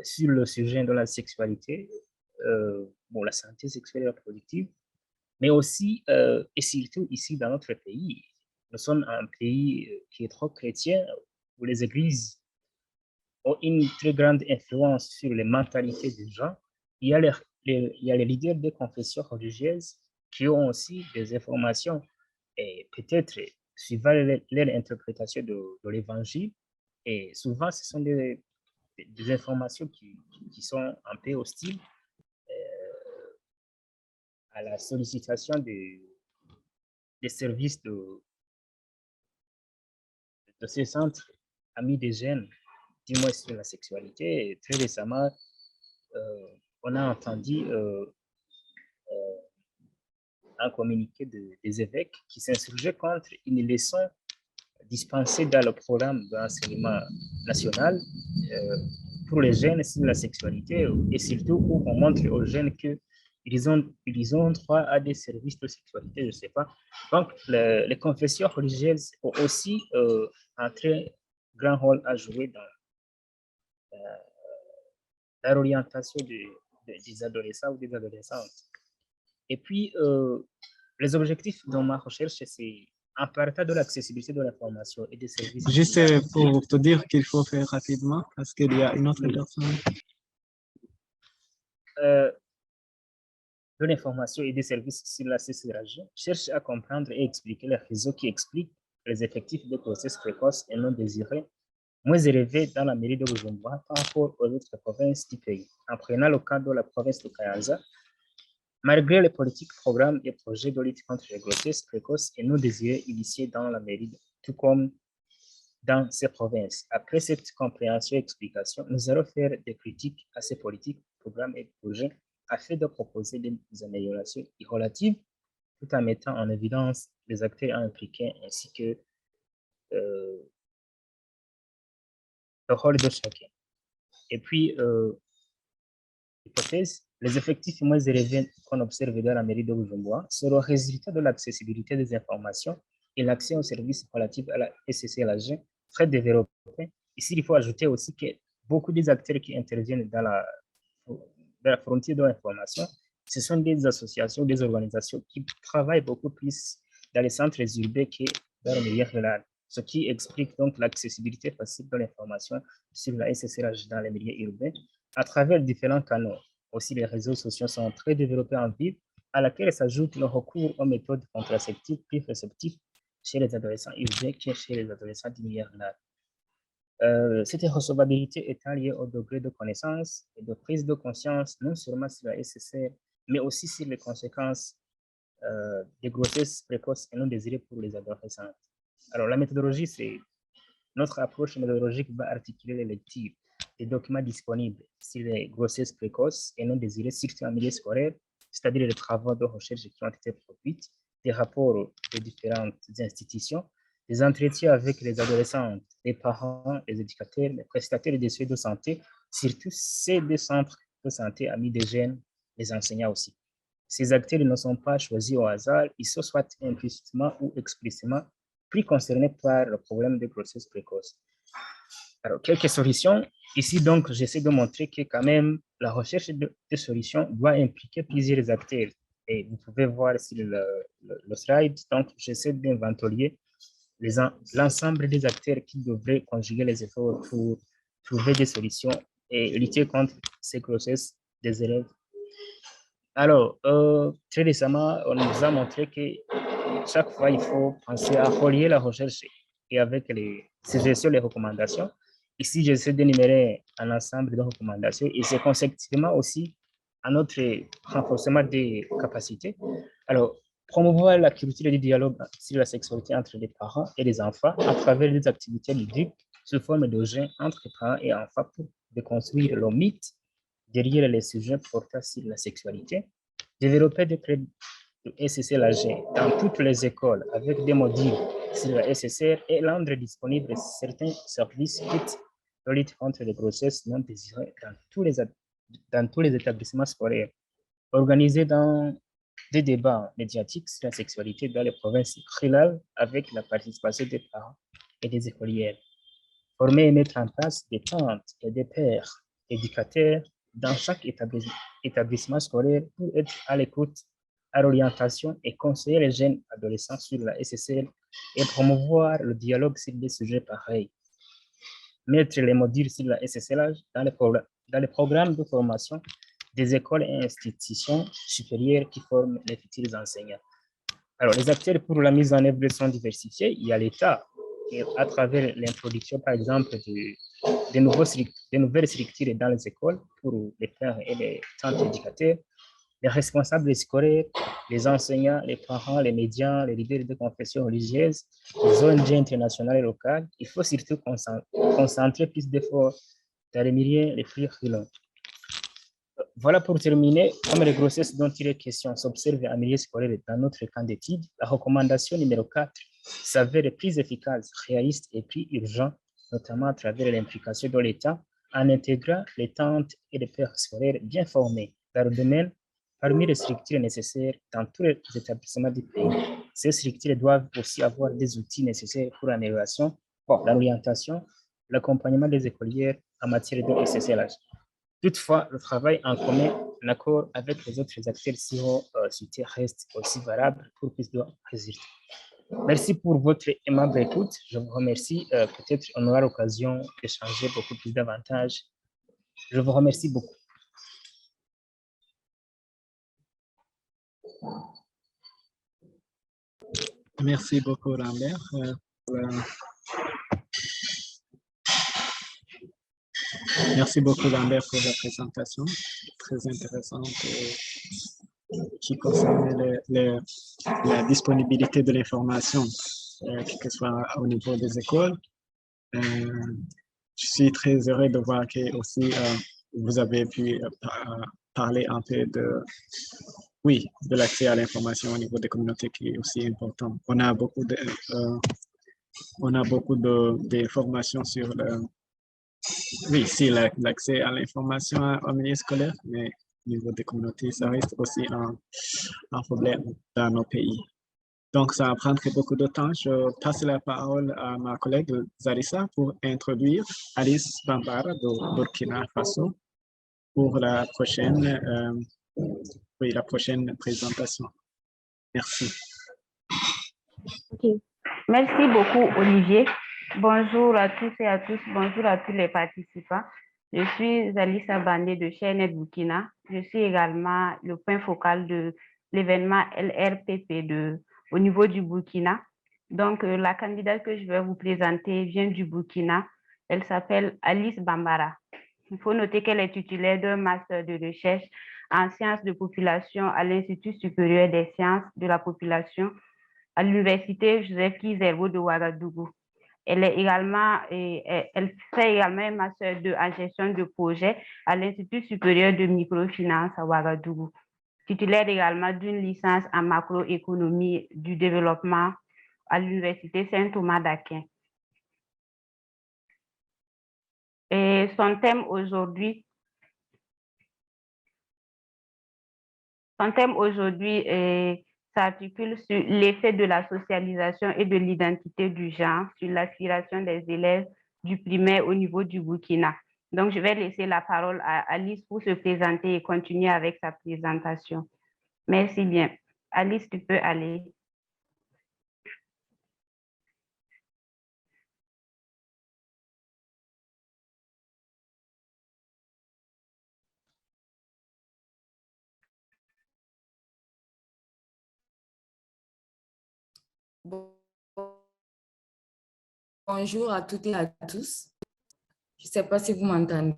sur le sujet de la sexualité, bon, la santé sexuelle et reproductive, mais aussi et surtout ici dans notre pays. Nous sommes un pays qui est trop chrétien, où les églises ont une très grande influence sur les mentalités des gens. Il y a les leaders des confessions religieuses qui ont aussi des informations et peut-être suivant leur interprétation de l'évangile. Et souvent, ce sont des informations qui sont un peu hostiles à la sollicitation des services de ces centres amis des jeunes, du moins sur la sexualité. Et très récemment, on a entendu un communiqué des évêques qui s'insurgeaient contre une leçon dispensée dans le programme d'enseignement national pour les jeunes sur la sexualité, et surtout où on montre aux jeunes qu'ils ont droit à des services de sexualité, je ne sais pas. Donc, les confessions religieuses ont aussi un très grand rôle à jouer dans l'orientation des adolescents ou des adolescentes. Et puis, les objectifs de ma recherche, c'est en partant de l'accessibilité de l'information et des services. Juste pour te dire qu'il faut faire rapidement parce qu'il y a une autre personne. De l'information et des services sur la CCRG, cherche à comprendre et expliquer les réseaux qui expliquent les effectifs de grossesse précoce et non désirés moins élevée dans la mairie de Bujumbura par rapport aux autres provinces du pays. En prenant le cas de la province de Kayanza, malgré les politiques, programmes et projets de lutte contre les grossesses précoces et non désirées initiés dans la mairie, tout comme dans ces provinces. Après cette compréhension et explication, nous allons faire des critiques à ces politiques, programmes et projets afin de proposer des améliorations relatives tout en mettant en évidence les acteurs impliqués ainsi que le rôle de chacun. Et puis, hypothèse, les effectifs moins élevés qu'on observe dans la mairie de Bujumbura sont le résultat de l'accessibilité des informations et l'accès aux services relatifs à la SCCLAG très développé. Ici, il faut ajouter aussi que beaucoup des acteurs qui interviennent dans la frontière de l'information, ce sont des associations, des organisations qui travaillent beaucoup plus dans les centres urbains que dans le milieu rural, ce qui explique donc l'accessibilité facile de l'information sur la SCCLAG dans les milieux urbains à travers différents canaux. Aussi, les réseaux sociaux sont très développés en ville, à laquelle s'ajoute le recours aux méthodes contraceptives plus réceptives chez les adolescents urbains que chez les adolescents du milieu rural. Cette recevabilité étant liée au degré de connaissance et de prise de conscience, non seulement sur la SSR, mais aussi sur les conséquences des grossesses précoces et non désirées pour les adolescents. Alors, la méthodologie, c'est notre approche méthodologique va articuler les lectures des documents disponibles sur les grossesses précoces et non désirées, surtout en milieu scolaire, c'est-à-dire les travaux de recherche qui ont été produits, des rapports de différentes institutions, des entretiens avec les adolescents, les parents, les éducateurs, les prestataires des soins de santé, surtout ceux des centres de santé amis des jeunes, les enseignants aussi. Ces acteurs ne sont pas choisis au hasard, ils sont soit implicitement ou explicitement pris concernés par le problème de grossesse précoce. Alors, quelques solutions. Ici, donc, j'essaie de montrer que quand même, la recherche de solutions doit impliquer plusieurs acteurs. Et vous pouvez voir sur le slide, donc, j'essaie d'inventorier l'ensemble des acteurs qui devraient conjuguer les efforts pour trouver des solutions et lutter contre ces grossesses des élèves. Alors, très récemment, on nous a montré que chaque fois, il faut penser à relier la recherche et avec les suggestions, les recommandations. Ici, j'essaie d'énumérer un ensemble de recommandations et c'est consécutivement aussi à notre renforcement des capacités. Alors, promouvoir la culture du dialogue sur la sexualité entre les parents et les enfants à travers des activités ludiques sous forme de jeux entre parents et enfants pour déconstruire le mythe derrière les sujets portant sur la sexualité. Développer des crédits de SCCLAG dans toutes les écoles avec des modules sur la SSR et rendre disponibles certains services kits de lutte contre les grossesses non désirées dans tous les établissements scolaires. Organiser dans des débats médiatiques sur la sexualité dans les provinces rurales avec la participation des parents et des écolières. Former et mettre en place des tentes et des pairs éducateurs dans chaque établissement scolaire pour être à l'écoute, à l'orientation et conseiller les jeunes adolescents sur la SSL et promouvoir le dialogue sur des sujets pareils. Mettre les modules sur la SSL dans les programmes de formation des écoles et institutions supérieures qui forment les futurs enseignants. Alors, les acteurs pour la mise en œuvre sont diversifiés. Il y a l'État, à travers l'introduction, par exemple, de nouvelles structures dans les écoles pour les pères et les tantes éducateurs, les responsables scolaires, les enseignants, les parents, les médias, les leaders de confessions religieuses, les ONG internationales et locales. Il faut surtout concentrer plus d'efforts dans les milieux les plus relevés. Voilà pour terminer, comme les grossesses dont il est question s'observent en milieu scolaire dans notre camp d'études, la recommandation numéro 4 s'avère plus efficace, réaliste et plus urgent, notamment à travers l'implication de l'État en intégrant les tantes et les pères scolaires bien formés dans le domaine parmi les structures nécessaires dans tous les établissements du pays. Ces structures doivent aussi avoir des outils nécessaires pour l'amélioration, l'orientation, l'accompagnement des écolières en matière de SSLH. Toutefois, le travail en commun, en accord avec les autres acteurs cités reste aussi valable pour plus de résultats. Merci pour votre aimable écoute. Je vous remercie. Peut-être on aura l'occasion d'échanger beaucoup plus davantage. Je vous remercie beaucoup. Merci beaucoup, Lambert, Merci beaucoup, Lambert, pour la présentation très intéressante qui concerne la disponibilité de l'information, quel que soit au niveau des écoles. Je suis très heureux de voir que aussi vous avez pu parler un peu oui, de l'accès à l'information au niveau des communautés qui est aussi important. On a beaucoup d'informations sur oui, c'est l'accès à l'information au milieu scolaire, mais au niveau des communautés, ça reste aussi un problème dans nos pays. Donc, ça prendrait beaucoup de temps. Je passe la parole à ma collègue Zarissa pour introduire Alice Bambara de Burkina Faso pour la prochaine présentation. Merci. Okay. Merci beaucoup, Olivier. Bonjour à tous et à tous. Bonjour à tous les participants. Je suis Alissa Bandé de Chaîne Burkina. Je suis également le point focal de l'événement LRPP au niveau du Burkina. Donc, la candidate que je vais vous présenter vient du Burkina. Elle s'appelle Alice Bambara. Il faut noter qu'elle est titulaire d'un master de recherche en sciences de population à l'Institut supérieur des sciences de la population à l'université Joseph Kizerbo de Ouagadougou. Elle fait également un master en gestion de projet à l'Institut supérieur de microfinance à Ouagadougou. Titulaire également d'une licence en macroéconomie du développement à l'université Saint-Thomas d'Aquin. Et son thème aujourd'hui s'articule sur l'effet de la socialisation et de l'identité du genre sur l'aspiration des élèves du primaire au niveau du Burkina. Donc, je vais laisser la parole à Alice pour se présenter et continuer avec sa présentation. Merci bien. Alice, tu peux aller. Bonjour à toutes et à tous. Je ne sais pas si vous m'entendez.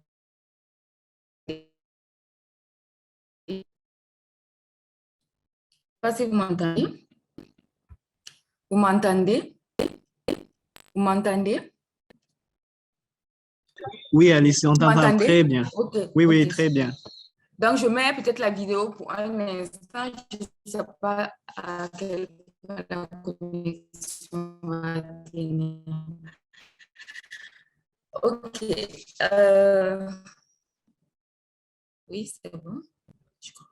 Je ne sais pas si vous m'entendez. Vous m'entendez? Vous m'entendez? Oui, Alice, on t'entend très bien. Okay. Oui, oui, okay. très bien. Donc, je mets peut-être la vidéo pour un instant. Je ne sais pas à quel point la connexion va tenir. OK. Oui, c'est bon. Je crois.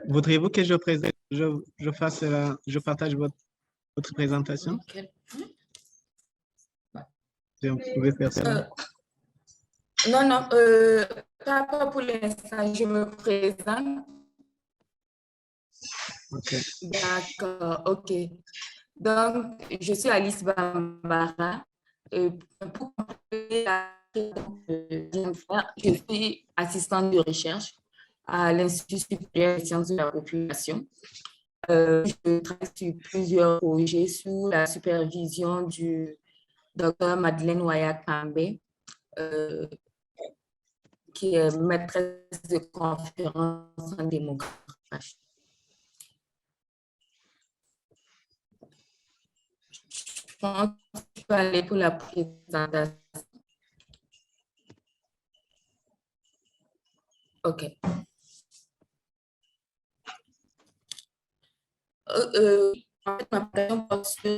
Voudriez-vous que je partage votre présentation? Vous pouvez faire ça. Non, pas pour l'instant, je me présente. OK. D'accord, OK. Donc, je suis Alice Bambara. Pour compléter je suis assistante de recherche à l'Institut supérieur des sciences de la population. Je travaille sur plusieurs projets sous la supervision du Dr Madeleine Waya-Kambé, qui est maîtresse de conférence en démographie. Je pense que je peux aller pour la présentation. OK. En fait, ma présentation porte sur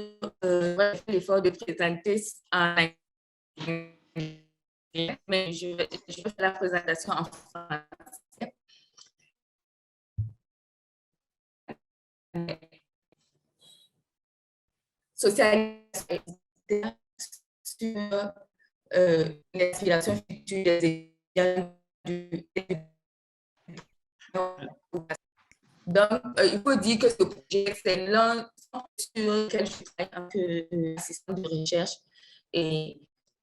l'effort de présenter en anglais, mais je vais faire la présentation en français. Socialisation sur l'aspiration future des étudiants donc, il faut dire que ce projet, c'est l'un sur lequel je travaille en tant qu'assistant de recherche. Et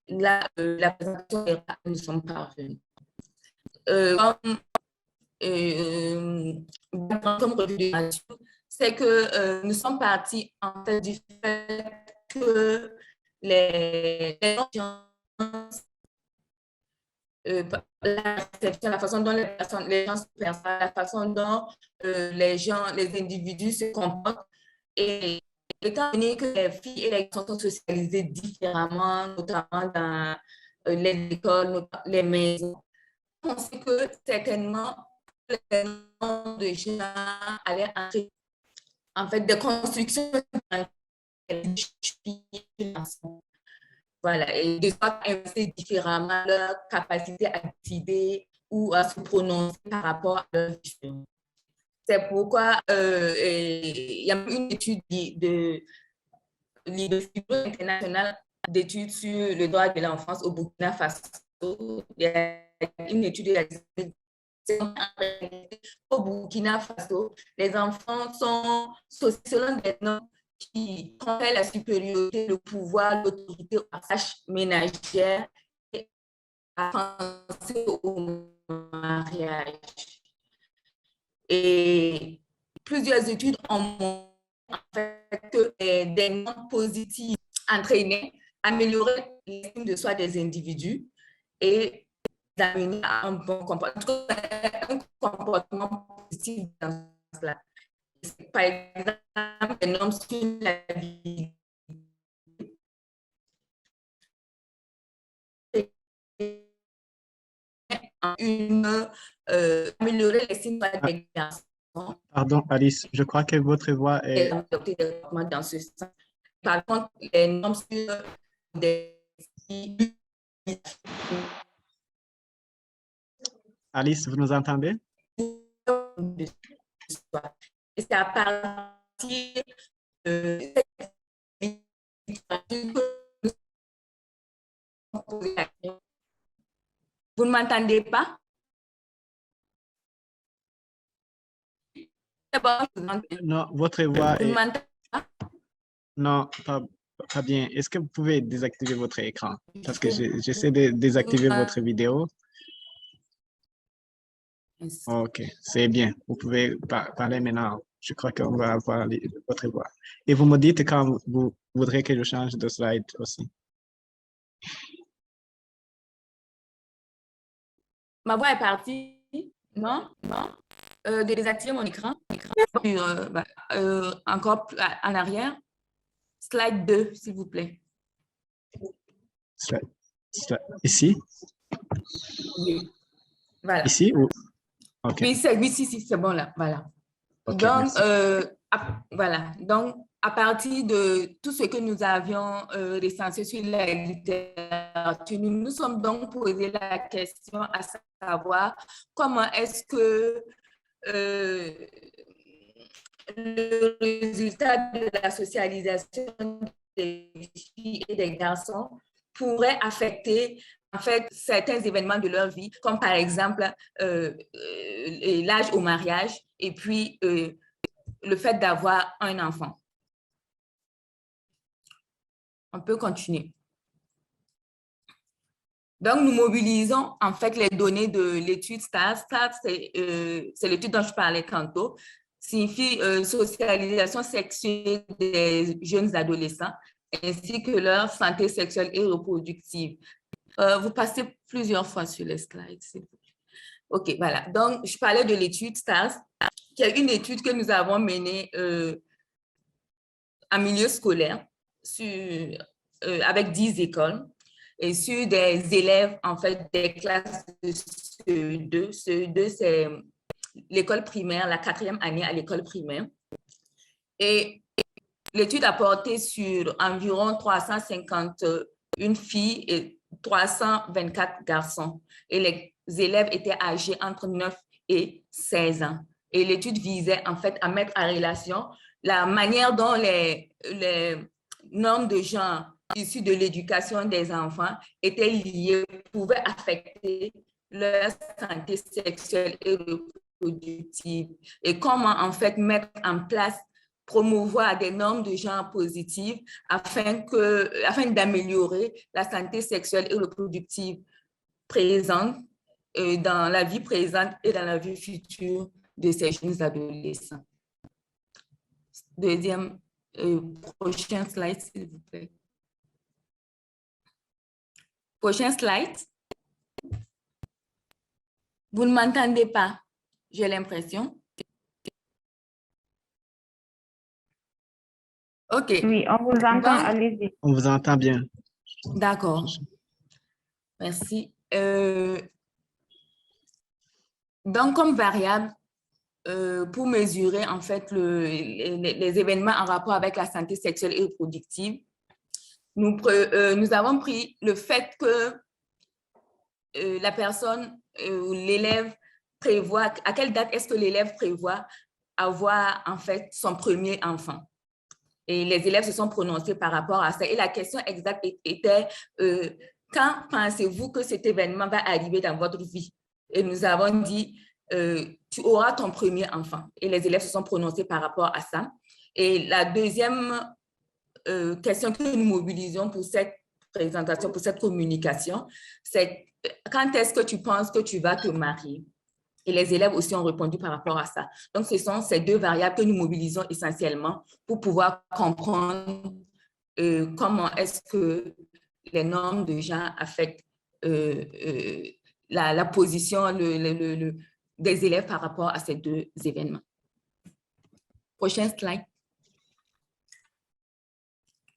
là, la présentation est là, nous sommes parvenus. Comme revue de nation, c'est que nous sommes partis en fait du fait que les gens, la réception, la façon dont les gens se perçoivent, la façon dont les individus se comportent. Et étant donné que les filles et les garçons sont socialisés différemment, notamment dans les écoles, les maisons, on sait que certainement les noms de gens allaient entrer en fait des constructions dans les filles et garçons. Voilà, et de soit investir différemment leur capacité à décider ou à se prononcer par rapport à leur vision. C'est pourquoi il y a une étude de l'Institut international d'études sur le droit de l'enfance au Burkina Faso. Il y a une étude au Burkina Faso. Les enfants sont selon des normes qui confèrent la supériorité, le pouvoir, l'autorité aux tâches ménagères et à penser au mariage. Et plusieurs études ont montré que des normes positives entraînaient, amélioraient l'estime de soi des individus et d'amener à un bon comportement, un comportement positif dans cela. Par exemple, les normes sur la vie améliorer l'estime des garçons. Pardon, Alice, je crois que votre voix est... Dans ce sens. Par contre, les normes sur des filles... Alice, vous nous entendez? Et c'est à partir de cette vous ne m'entendez pas? Non, votre voix Vous ne est... m'entendez pas? Non, pas bien. Est-ce que vous pouvez désactiver votre écran? Parce que j'essaie de désactiver votre vidéo. OK, c'est bien. Vous pouvez parler maintenant. Je crois qu'on va avoir votre voix. Et vous me dites quand vous voudrez que je change de slide aussi. Ma voix est partie? Non? Non? De désactiver mon écran. Encore en arrière. Slide 2, s'il vous plaît. Ici? Oui. Voilà. Ici ou? OK. Oui, c'est bon là. Voilà. Okay, donc, voilà. Donc, à partir de tout ce que nous avions recensé sur la littérature, nous nous sommes donc posé la question à savoir comment est-ce que le résultat de la socialisation des filles et des garçons pourrait affecter en fait certains événements de leur vie, comme par exemple l'âge au mariage et puis le fait d'avoir un enfant. On peut continuer. Donc, nous mobilisons en fait les données de l'étude STARS. STARS, c'est l'étude dont je parlais tantôt. Signifie socialisation sexuelle des jeunes adolescents ainsi que leur santé sexuelle et reproductive. Vous passez plusieurs fois sur les slides, s'il vous plaît. OK, voilà. Donc, je parlais de l'étude STARS, qui est une étude que nous avons menée en milieu scolaire avec 10 écoles et sur des élèves, en fait, des classes de CE2. CE2, c'est l'école primaire, la 4e année à l'école primaire. Et l'étude a porté sur environ 351 filles et 324 garçons. Et les élèves étaient âgés entre 9 et 16 ans. Et l'étude visait en fait à mettre en relation la manière dont les normes de genre issues de l'éducation des enfants étaient liées, pouvaient affecter leur santé sexuelle et reproductive. Et comment en fait mettre en place, promouvoir des normes de genre positives afin d'améliorer la santé sexuelle et reproductive présente dans la vie présente et dans la vie future de ces jeunes adolescents. Deuxième, prochain slide, s'il vous plaît. Prochain slide. Vous ne m'entendez pas, j'ai l'impression. OK. Oui, on vous entend, Donc, allez-y. On vous entend bien. d'accord. Merci. Donc, comme variable, pour mesurer en fait les événements en rapport avec la santé sexuelle et reproductive, nous avons pris le fait que la personne ou l'élève prévoit, à quelle date est-ce que l'élève prévoit avoir en fait son premier enfant. Et les élèves se sont prononcés par rapport à ça. Et la question exacte était, quand pensez-vous que cet événement va arriver dans votre vie? Et nous avons dit, tu auras ton premier enfant. Et les élèves se sont prononcés par rapport à ça. Et la deuxième question que nous mobilisons pour cette présentation, pour cette communication, c'est quand est-ce que tu penses que tu vas te marier? Et les élèves aussi ont répondu par rapport à ça. Donc, ce sont ces deux variables que nous mobilisons essentiellement pour pouvoir comprendre comment est-ce que les normes de genre affectent la position des élèves par rapport à ces deux événements. Prochain slide.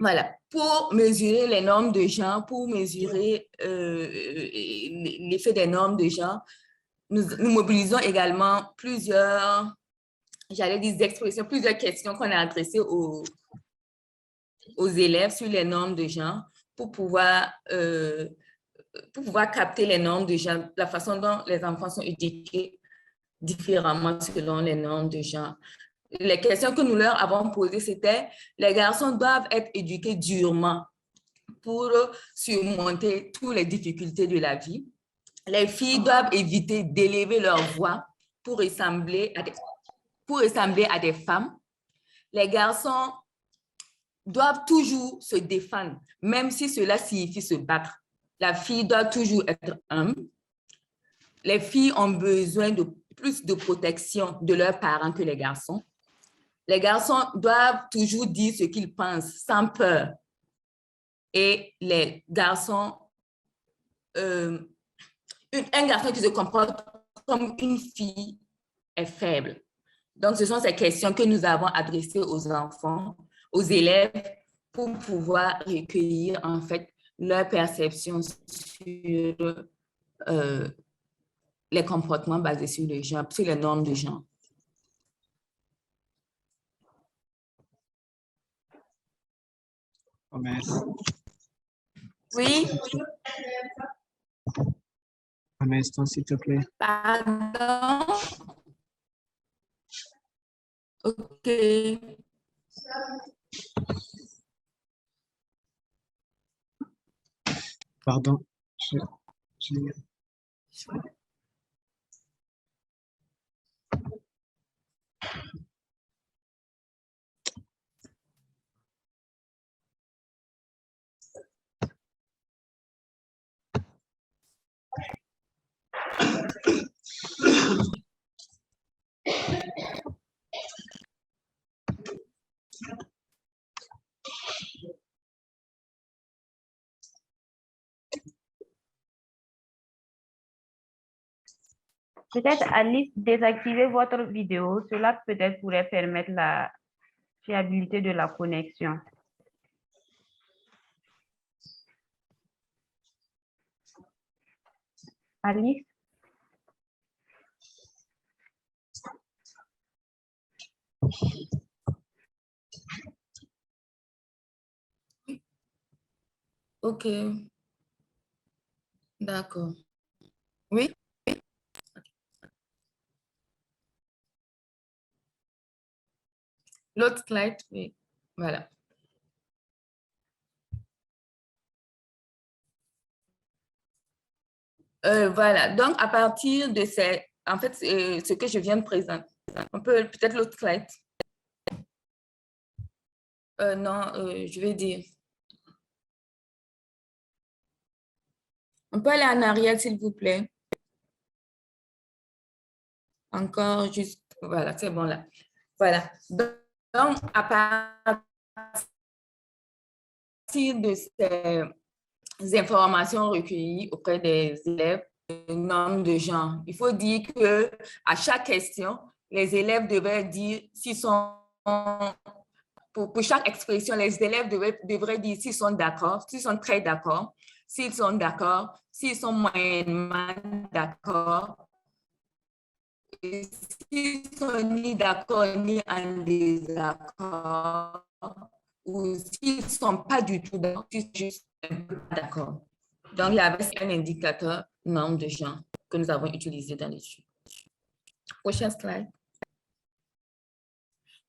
Voilà, pour mesurer les normes de genre, pour mesurer l'effet des normes de genre, nous mobilisons également plusieurs, j'allais dire expressions, plusieurs questions qu'on a adressées aux élèves sur les normes de genre pour pouvoir capter les normes de genre, la façon dont les enfants sont éduqués différemment selon les normes de genre. Les questions que nous leur avons posées, c'était les garçons doivent être éduqués durement pour surmonter toutes les difficultés de la vie. Les filles doivent éviter d'élever leur voix pour ressembler à des femmes. Les garçons doivent toujours se défendre, même si cela signifie se battre. La fille doit toujours être humble. Les filles ont besoin de plus de protection de leurs parents que les garçons. Les garçons doivent toujours dire ce qu'ils pensent sans peur. Et les garçons, un garçon qui se comporte comme une fille est faible. Donc, ce sont ces questions que nous avons adressées aux enfants, aux élèves, pour pouvoir recueillir en fait leur perception sur les comportements basés sur le genre, sur les normes de genre. Oui. Un instant, s'il te plaît. Pardon. OK. Pardon. Peut-être, Alice, désactiver votre vidéo. Cela peut-être pourrait permettre la fiabilité de la connexion. Alice? OK. D'accord. Oui? L'autre slide, oui. Voilà. Voilà. Donc, à partir de ces... En fait, ce que je viens de présenter, on peut peut-être l'autre slide. Non, je vais dire. On peut aller en arrière, s'il vous plaît. Encore juste, voilà, c'est bon là. Voilà. Donc, à partir de ces informations recueillies auprès des élèves, le nombre de gens, il faut dire que à chaque question, les élèves devaient dire s'ils sont, pour chaque expression, les élèves devraient dire s'ils sont d'accord, s'ils sont très d'accord, s'ils sont d'accord, s'ils sont moyennement d'accord, s'ils sont ni d'accord ni en désaccord, ou s'ils ne sont pas du tout d'accord, s'ils sont juste un peu d'accord. Donc, il y avait un indicateur nombre de gens que nous avons utilisé dans l'étude. Prochaine slide.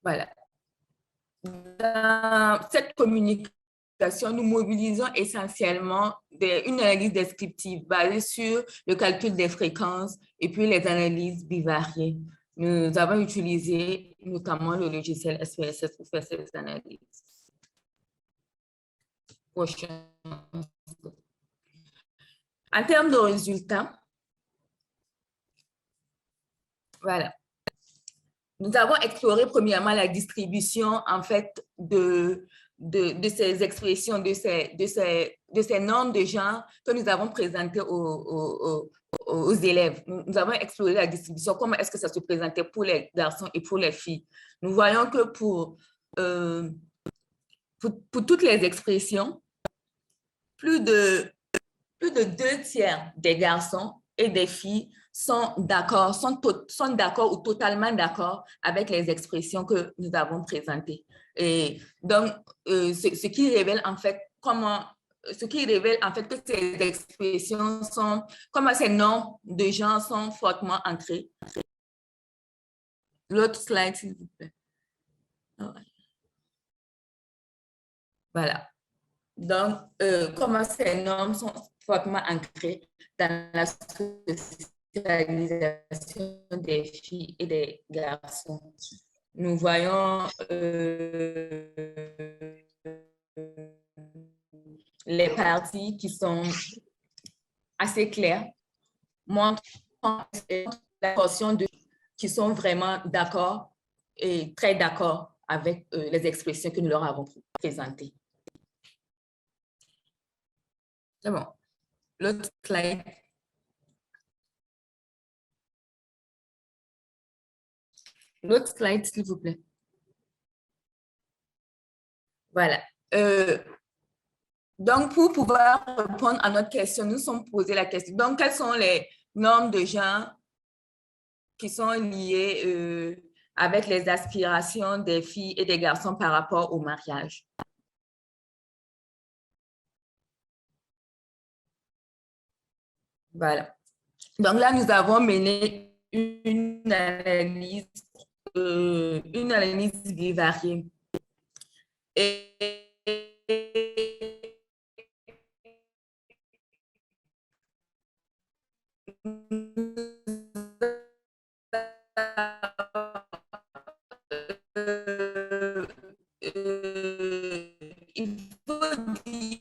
Voilà. Dans cette communication, nous mobilisons essentiellement une analyse descriptive basée sur le calcul des fréquences et puis les analyses bivariées. Nous avons utilisé notamment le logiciel SPSS pour faire ces analyses. Prochain. En termes de résultats, voilà. Nous avons exploré premièrement la distribution en fait de ces expressions, de ces normes de genre que nous avons présentées aux élèves. Nous avons exploré la distribution, comment est-ce que ça se présentait pour les garçons et pour les filles. Nous voyons que pour toutes les expressions, plus de 2/3 des garçons et des filles sont d'accord ou totalement d'accord avec les expressions que nous avons présentées. Et donc, ce qui révèle en fait que ces expressions sont, comment ces noms de gens sont fortement ancrés. L'autre slide, s'il vous plaît. Voilà. Donc, comment ces normes sont fortement ancrées dans la socialisation des filles et des garçons. Nous voyons les parties qui sont assez claires, montrent la portion de qui sont vraiment d'accord et très d'accord avec les expressions que nous leur avons présentées. C'est bon. L'autre slide. L'autre slide, s'il vous plaît. Voilà. Donc, pour pouvoir répondre à notre question, nous sommes posé la question. Donc, quelles sont les normes de genre qui sont liées avec les aspirations des filles et des garçons par rapport au mariage? Voilà. Donc là, nous avons mené une analyse bivariée. Il faut dire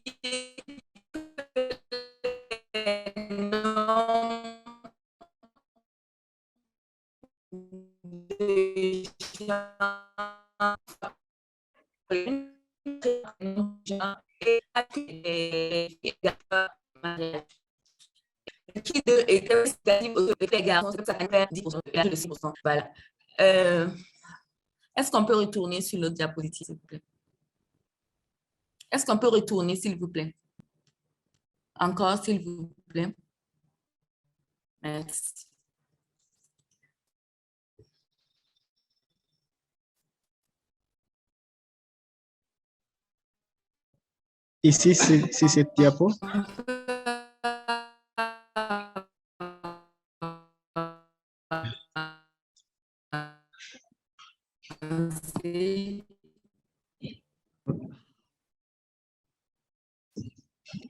Voilà. Est-ce qu'on peut retourner sur l'autre diapositive, s'il vous plaît? Est-ce qu'on peut retourner, s'il vous plaît? Encore, s'il vous plaît. Merci. Ici, c'est cette diapo.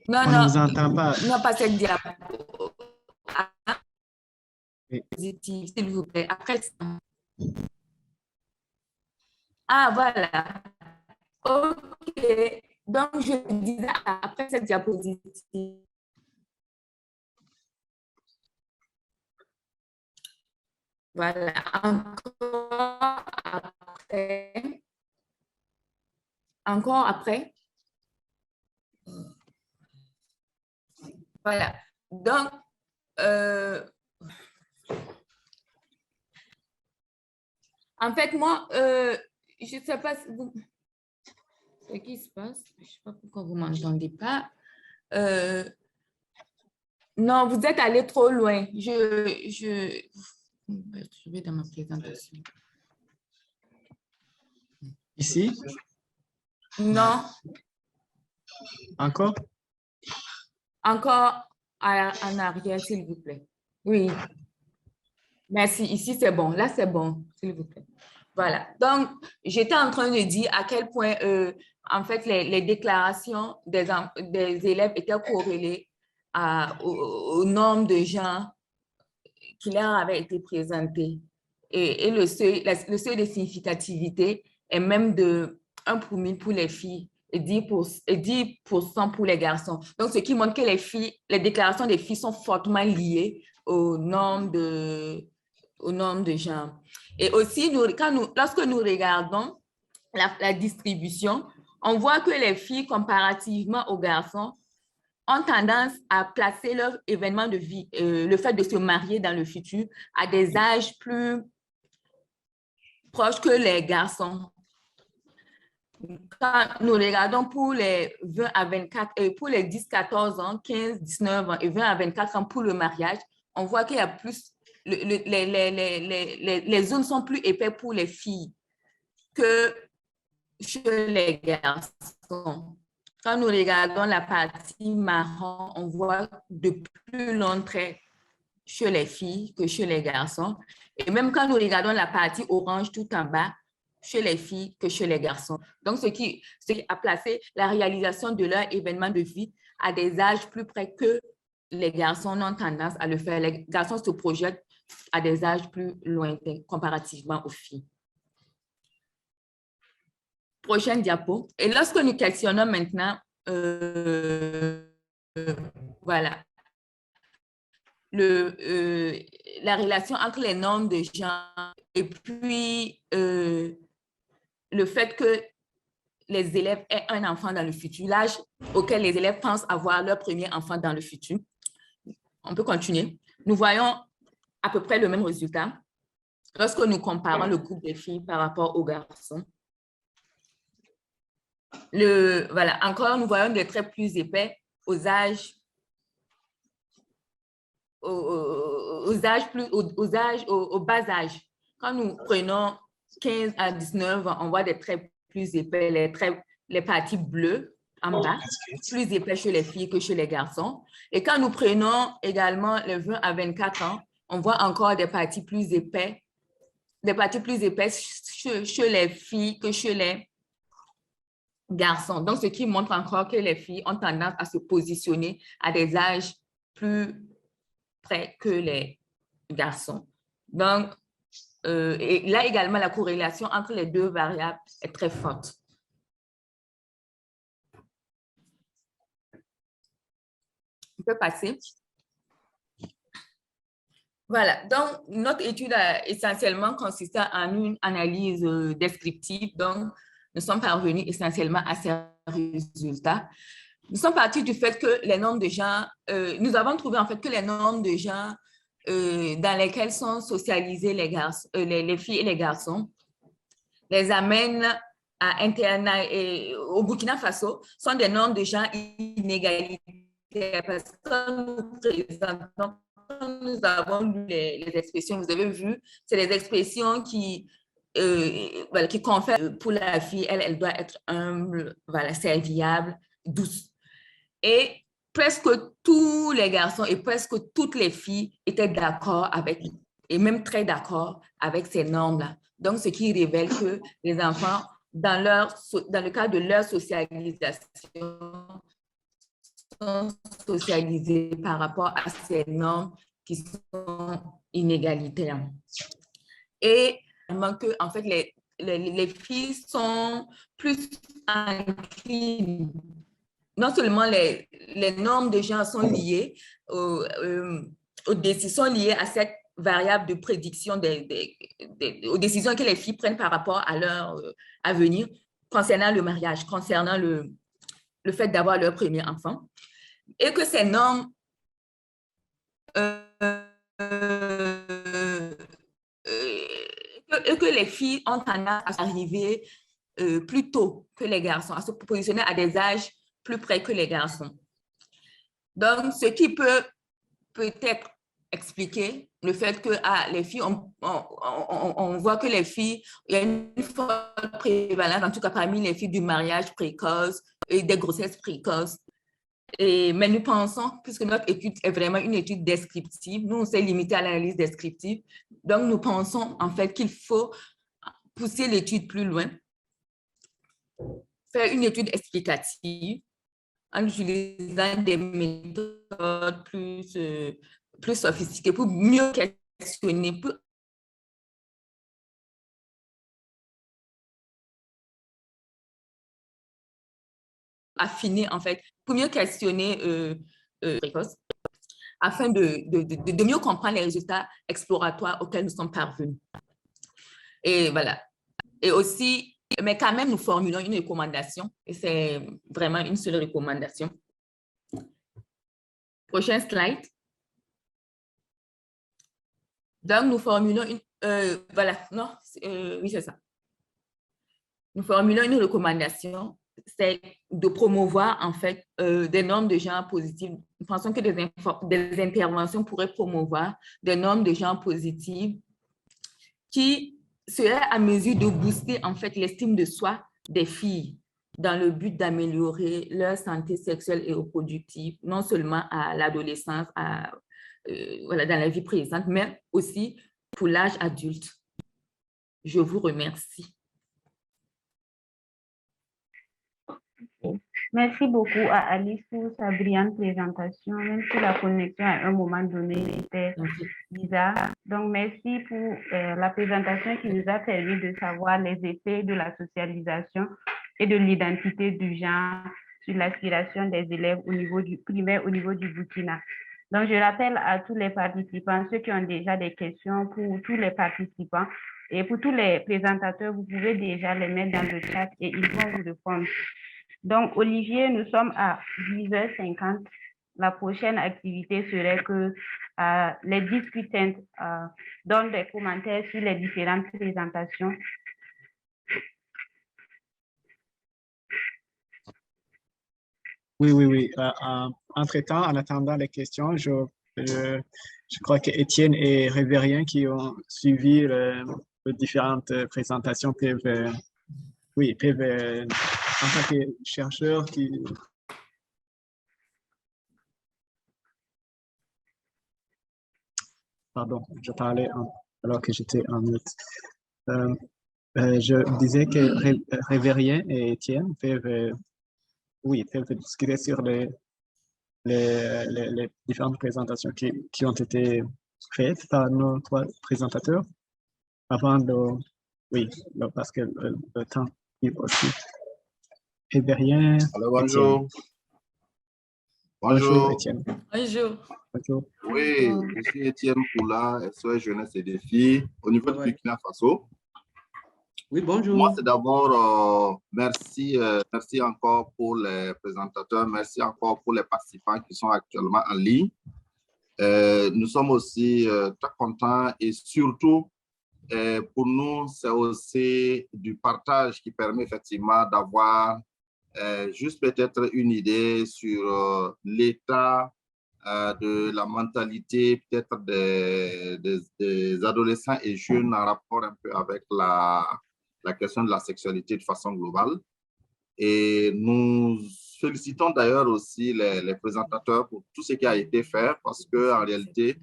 Non, On non, ne vous entend pas. non, pas cette diapo. Oui. S'il vous plaît. Après ça. Ah, voilà. OK. Donc, je disais après cette diapositive. Voilà. Encore après. encore après. Voilà. Donc, en fait, moi, je ne sais pas ce qui se passe. Je ne sais pas pourquoi vous ne m'entendez pas. Non, vous êtes allé trop loin. Je vais dans ma présentation. Ici? Non, Encore? encore en arrière, s'il vous plaît. Oui. Merci. Ici, c'est bon. Là, c'est bon, s'il vous plaît. Voilà. Donc, j'étais en train de dire à quel point, en fait, les déclarations des élèves étaient corrélées au nombre de gens qui leur avaient été présentés. Et le seuil de significativité est même de 1 pour 1000 pour les filles et 10% pour les garçons. Donc, ce qui montre que les déclarations des filles sont fortement liées au nombre de gens. Et aussi, lorsque nous regardons la distribution, on voit que les filles, comparativement aux garçons, ont tendance à placer leur événement de vie, le fait de se marier dans le futur, à des âges plus proches que les garçons. Quand nous regardons pour les 20 à 24, pour les 10-14 ans, 15, 19 ans et 20 à 24 ans pour le mariage, on voit qu'il y a plus, les zones sont plus épais pour les filles que chez les garçons. Quand nous regardons la partie marron, on voit de plus longs traits chez les filles que chez les garçons. Et même quand nous regardons la partie orange tout en bas, chez les filles que chez les garçons. Donc, ce qui a placé la réalisation de leur événement de vie à des âges plus près que les garçons n'ont tendance à le faire. Les garçons se projettent à des âges plus lointains comparativement aux filles. Prochaine diapo. Et lorsque nous questionnons maintenant, voilà, la relation entre les nombres de gens et puis le fait que les élèves aient un enfant dans le futur, l'âge auquel les élèves pensent avoir leur premier enfant dans le futur. On peut continuer. Nous voyons à peu près le même résultat lorsque nous comparons le groupe des filles par rapport aux garçons. Voilà, encore, nous voyons des traits plus épais au bas âge. Quand nous prenons 15 à 19 ans, on voit des traits plus épais, les parties bleues en bas, plus épais chez les filles que chez les garçons. Et quand nous prenons également les 20 à 24 ans, on voit encore des parties plus épais, chez les filles que chez les garçons. Donc, ce qui montre encore que les filles ont tendance à se positionner à des âges plus près que les garçons. Donc, et là également, la corrélation entre les deux variables est très forte. On peut passer. Voilà, donc notre étude a essentiellement consisté en une analyse descriptive. Donc, nous sommes parvenus essentiellement à ces résultats. Nous sommes partis du fait que les nombres de gens, nous avons trouvé en fait que les nombres de gens dans lesquels sont socialisés les filles et les garçons, les amènent à internat et au Burkina Faso, sont des nombres de gens inégalitaires parce que nous avons lu les expressions, vous avez vu, c'est les expressions qui confèrent pour la fille, elle doit être humble, voilà, serviable, douce. Et presque tous les garçons et presque toutes les filles étaient d'accord avec, et même très d'accord avec ces normes-là. Donc, ce qui révèle que les enfants, dans le cadre de leur socialisation, sont socialisés par rapport à ces normes qui sont inégalitaires. Et que, en fait, les filles sont plus enclines. Non seulement les normes de genre sont liées aux décisions liées à cette variable de prédiction aux décisions que les filles prennent par rapport à leur avenir, concernant le mariage, concernant le fait d'avoir leur premier enfant, et que ces normes et que les filles ont tendance à arriver plus tôt que les garçons, à se positionner à des âges plus près que les garçons. Donc, ce qui peut peut-être expliquer le fait que les filles, on voit que les filles, il y a une forte prévalence, en tout cas parmi les filles, du mariage précoce et des grossesses précoces. Mais nous pensons, puisque notre étude est vraiment une étude descriptive, nous on s'est limité à l'analyse descriptive, donc nous pensons en fait qu'il faut pousser l'étude plus loin, faire une étude explicative en utilisant des méthodes plus sophistiquées pour mieux questionner, pour affiner en fait, pour mieux questionner précoce, afin de mieux comprendre les résultats exploratoires auxquels nous sommes parvenus. Et voilà. Et aussi, mais quand même, nous formulons une recommandation, et c'est vraiment une seule recommandation. Prochain slide. Donc, nous formulons une... voilà, non, oui, c'est ça. Nous formulons une recommandation, c'est de promouvoir, en fait, des normes de genre positives. Nous pensons que des interventions pourraient promouvoir des normes de genre positives qui seraient à mesure de booster, en fait, l'estime de soi des filles dans le but d'améliorer leur santé sexuelle et reproductive, non seulement à l'adolescence, voilà, dans la vie présente, mais aussi pour l'âge adulte. Je vous remercie. Merci beaucoup à Alice pour sa brillante présentation, même si la connexion à un moment donné était bizarre. Donc, merci pour la présentation qui nous a permis de savoir les effets de la socialisation et de l'identité du genre sur l'aspiration des élèves au niveau du primaire, au niveau du Burkina. Donc, je rappelle à tous les participants, ceux qui ont déjà des questions pour tous les participants et pour tous les présentateurs, vous pouvez déjà les mettre dans le chat et ils vont vous répondre. Donc, Olivier, nous sommes à 10h50. La prochaine activité serait que les discutantes donnent des commentaires sur les différentes présentations. Oui. Entre-temps, en attendant les questions, je crois que Étienne et Révérien qui ont suivi les différentes présentations peuvent, en tant que chercheurs Pardon, je parlais alors que j'étais en mute. Je disais que Révérien et Étienne peuvent discuter sur les différentes présentations qui ont été faites par nos trois présentateurs avant parce que le temps est aussi. Révérien. Alors, bonjour. Bonjour, Étienne. Bonjour. Bonjour. Oui, je suis Étienne Poula, SOS Jeunesse et Défis, au niveau du Burkina Faso. Oui, bonjour. Moi, c'est d'abord, merci encore pour les présentateurs, merci encore pour les participants qui sont actuellement en ligne. Nous sommes aussi très contents et surtout, pour nous, c'est aussi du partage qui permet effectivement d'avoir juste peut-être une idée sur l'état de la mentalité peut-être des adolescents et jeunes en rapport un peu avec la question de la sexualité de façon globale. Et nous félicitons d'ailleurs aussi les présentateurs pour tout ce qui a été fait parce qu'en réalité,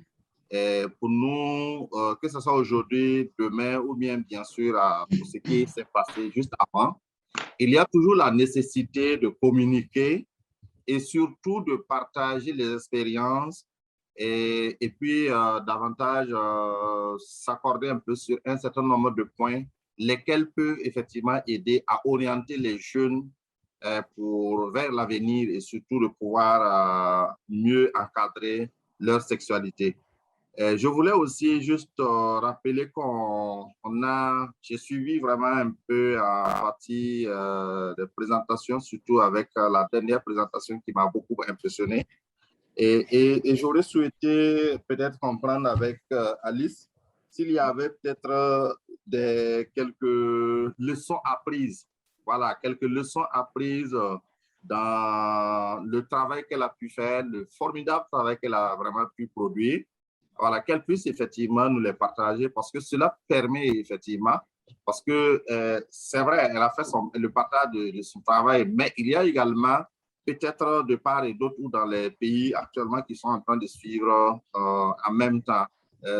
pour nous, que ce soit aujourd'hui, demain ou bien sûr pour ce qui s'est passé juste avant, il y a toujours la nécessité de communiquer et surtout de partager les expériences et puis davantage s'accorder un peu sur un certain nombre de points, lesquels peuvent effectivement aider à orienter les jeunes vers l'avenir et surtout de pouvoir mieux encadrer leur sexualité. Je voulais aussi juste rappeler j'ai suivi vraiment un peu en partie des présentations, surtout avec la dernière présentation qui m'a beaucoup impressionné. Et j'aurais souhaité peut-être comprendre avec Alice s'il y avait peut-être quelques leçons apprises. Voilà, quelques leçons apprises dans le travail qu'elle a pu faire, le formidable travail qu'elle a vraiment pu produire. Voilà, qu'elle puisse effectivement nous les partager parce que cela permet effectivement, parce que c'est vrai, elle a fait le partage de son travail, mais il y a également peut-être de part et d'autre ou dans les pays actuellement qui sont en train de suivre en même temps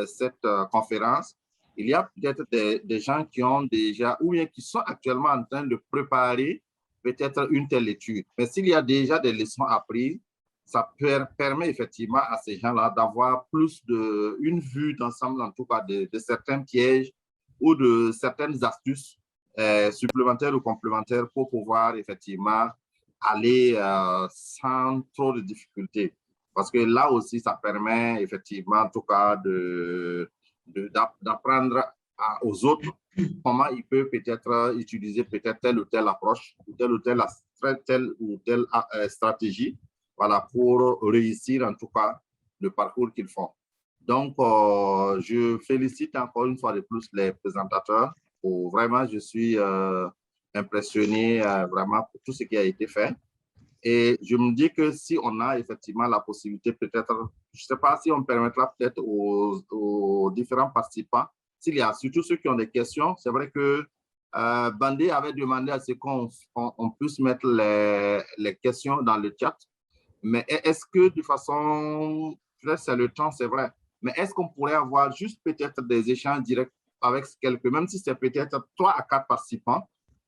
cette conférence, il y a peut-être des gens qui ont déjà ou bien qui sont actuellement en train de préparer peut-être une telle étude. Mais s'il y a déjà des leçons apprises, ça permet effectivement à ces gens-là d'avoir une vue d'ensemble, en tout cas, de certains pièges ou de certaines astuces supplémentaires ou complémentaires pour pouvoir effectivement aller sans trop de difficultés. Parce que là aussi, ça permet effectivement, en tout cas, d'apprendre aux autres comment ils peuvent peut-être utiliser peut-être telle ou telle approche ou telle ou telle stratégie, voilà, pour réussir en tout cas le parcours qu'ils font. Donc, je félicite encore une fois de plus les présentateurs. Vraiment, je suis impressionné vraiment pour tout ce qui a été fait. Et je me dis que si on a effectivement la possibilité, peut-être, je ne sais pas si on permettra peut-être aux différents participants, s'il y a surtout ceux qui ont des questions, c'est vrai que Bandé avait demandé à ce qu'on puisse mettre les questions dans le chat. Mais est-ce que de façon, peut-être c'est le temps, c'est vrai, mais est-ce qu'on pourrait avoir juste peut-être des échanges directs avec même si c'est peut-être 3 à 4 participants,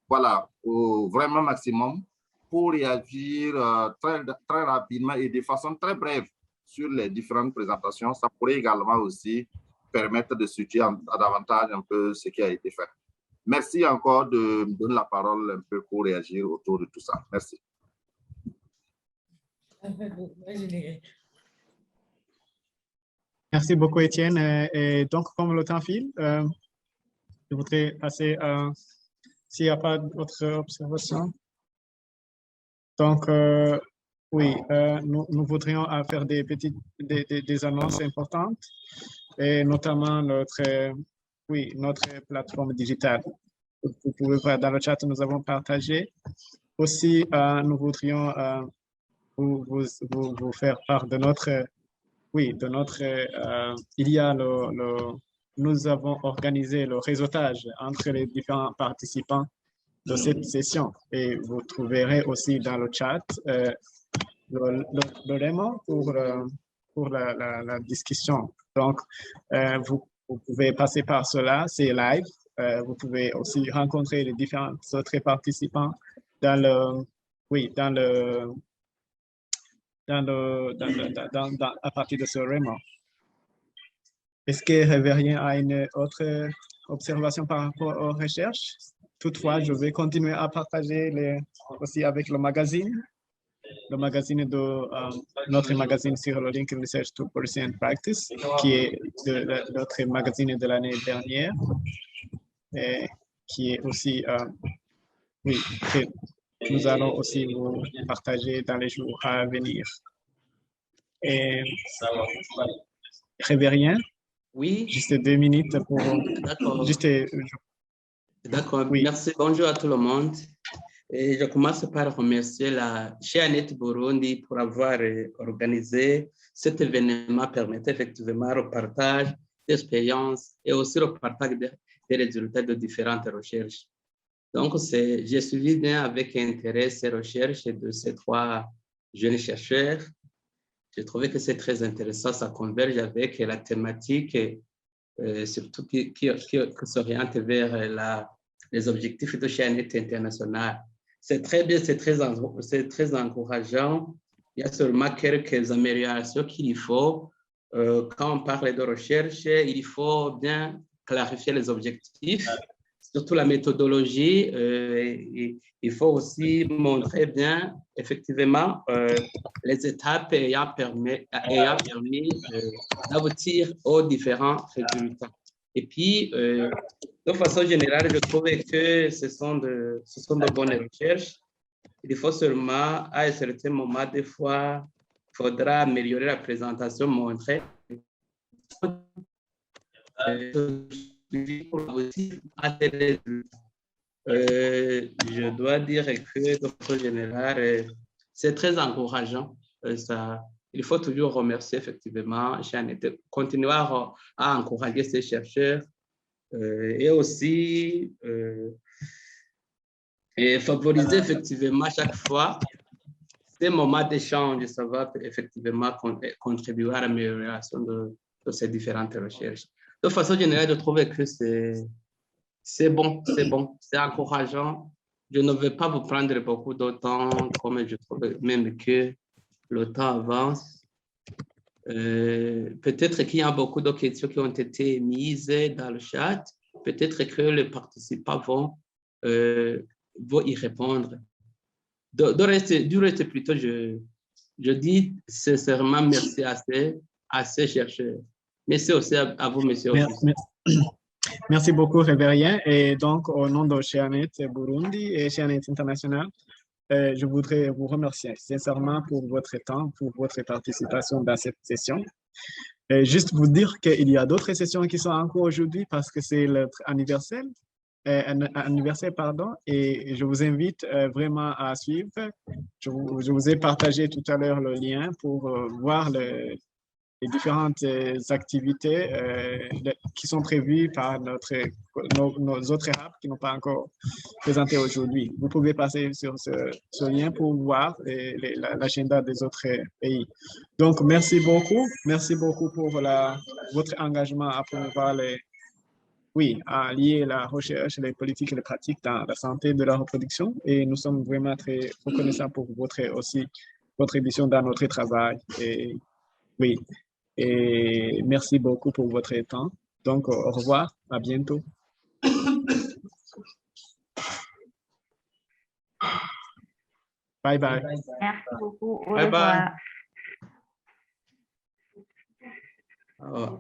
voilà, au vraiment maximum, pour réagir très, très rapidement et de façon très brève sur les différentes présentations. Ça pourrait également aussi permettre de situer davantage un peu ce qui a été fait. Merci encore de me donner la parole un peu pour réagir autour de tout ça. Merci. Merci beaucoup, Étienne. Et donc, comme le temps file, je voudrais passer à, s'il n'y a pas d'autres observations. Donc, oui, nous voudrions faire des annonces importantes, et notamment notre plateforme digitale. Vous pouvez voir dans le chat, nous avons partagé. Aussi, nous voudrions vous faire part de notre, nous avons organisé le réseautage entre les différents participants de cette session. Et vous trouverez aussi dans le chat le lien pour la discussion. Donc, vous pouvez passer par cela, c'est live. Vous pouvez aussi rencontrer les différents autres participants à partir de ce lien. Est-ce que Révérien a une autre observation par rapport aux recherches? Toutefois, je vais continuer à partager aussi avec le magazine notre magazine sur le Lincoln Research to Policy and Practice, qui est notre magazine de l'année dernière, et qui est aussi, que nous allons aussi vous partager dans les jours à venir. Et Révérien? Oui. Juste 2 minutes pour... D'accord. D'accord, oui. Merci. Bonjour à tout le monde. Et je commence par remercier la Chaîne Burundi pour avoir organisé cet événement permettant effectivement le partage d'expériences et aussi le partage des résultats de différentes recherches. Donc, j'ai suivi bien avec intérêt ces recherches de ces 3 jeunes chercheurs. J'ai trouvé que c'est très intéressant, ça converge avec la thématique, surtout qui s'oriente vers les objectifs de chaîne internationale. C'est très bien, c'est très encourageant. Il y a seulement quelques améliorations qu'il faut. Quand on parle de recherche, il faut bien clarifier les objectifs. surtout la méthodologie. Il faut aussi montrer bien, effectivement, les étapes ayant permis d'aboutir aux différents résultats. Et puis, de façon générale, je trouve que ce sont de bonnes recherches. Il faut seulement, à un certain moment, des fois, il faudra améliorer la présentation, montrer je dois dire que, de façon générale, c'est très encourageant. Il faut toujours remercier effectivement Jeannette, continuer à encourager ces chercheurs et aussi et favoriser effectivement chaque fois ces moments d'échange. Ça va effectivement contribuer à l'amélioration de ces différentes recherches. De façon générale, je trouve que c'est bon, c'est encourageant. Je ne vais pas vous prendre beaucoup de temps, comme je trouve même que le temps avance. Peut-être qu'il y a beaucoup de questions qui ont été mises dans le chat. Peut-être que les participants vont y répondre. Du reste plutôt, je dis sincèrement merci à ces chercheurs. Merci aussi à vous, monsieur. Merci beaucoup, Révérien. Et donc, au nom de Sheanet Burundi et Sheanet International, je voudrais vous remercier sincèrement pour votre temps, pour votre participation dans cette session. Et juste vous dire qu'il y a d'autres sessions qui sont en cours aujourd'hui parce que c'est notre anniversaire, et je vous invite vraiment à suivre. Je vous ai partagé tout à l'heure le lien pour voir les différentes activités qui sont prévues par nos autres apps qui n'ont pas encore présenté aujourd'hui. Vous pouvez passer sur ce lien pour voir l'agenda des autres pays. Donc, merci beaucoup. Merci beaucoup pour votre engagement à promouvoir à lier la recherche, les politiques et les pratiques dans la santé de la reproduction. Et nous sommes vraiment très reconnaissants pour votre édition dans notre travail. Et oui. Et merci beaucoup pour votre temps. Donc, au revoir, à bientôt. Bye bye. Merci beaucoup. Au Bye revoir. bye.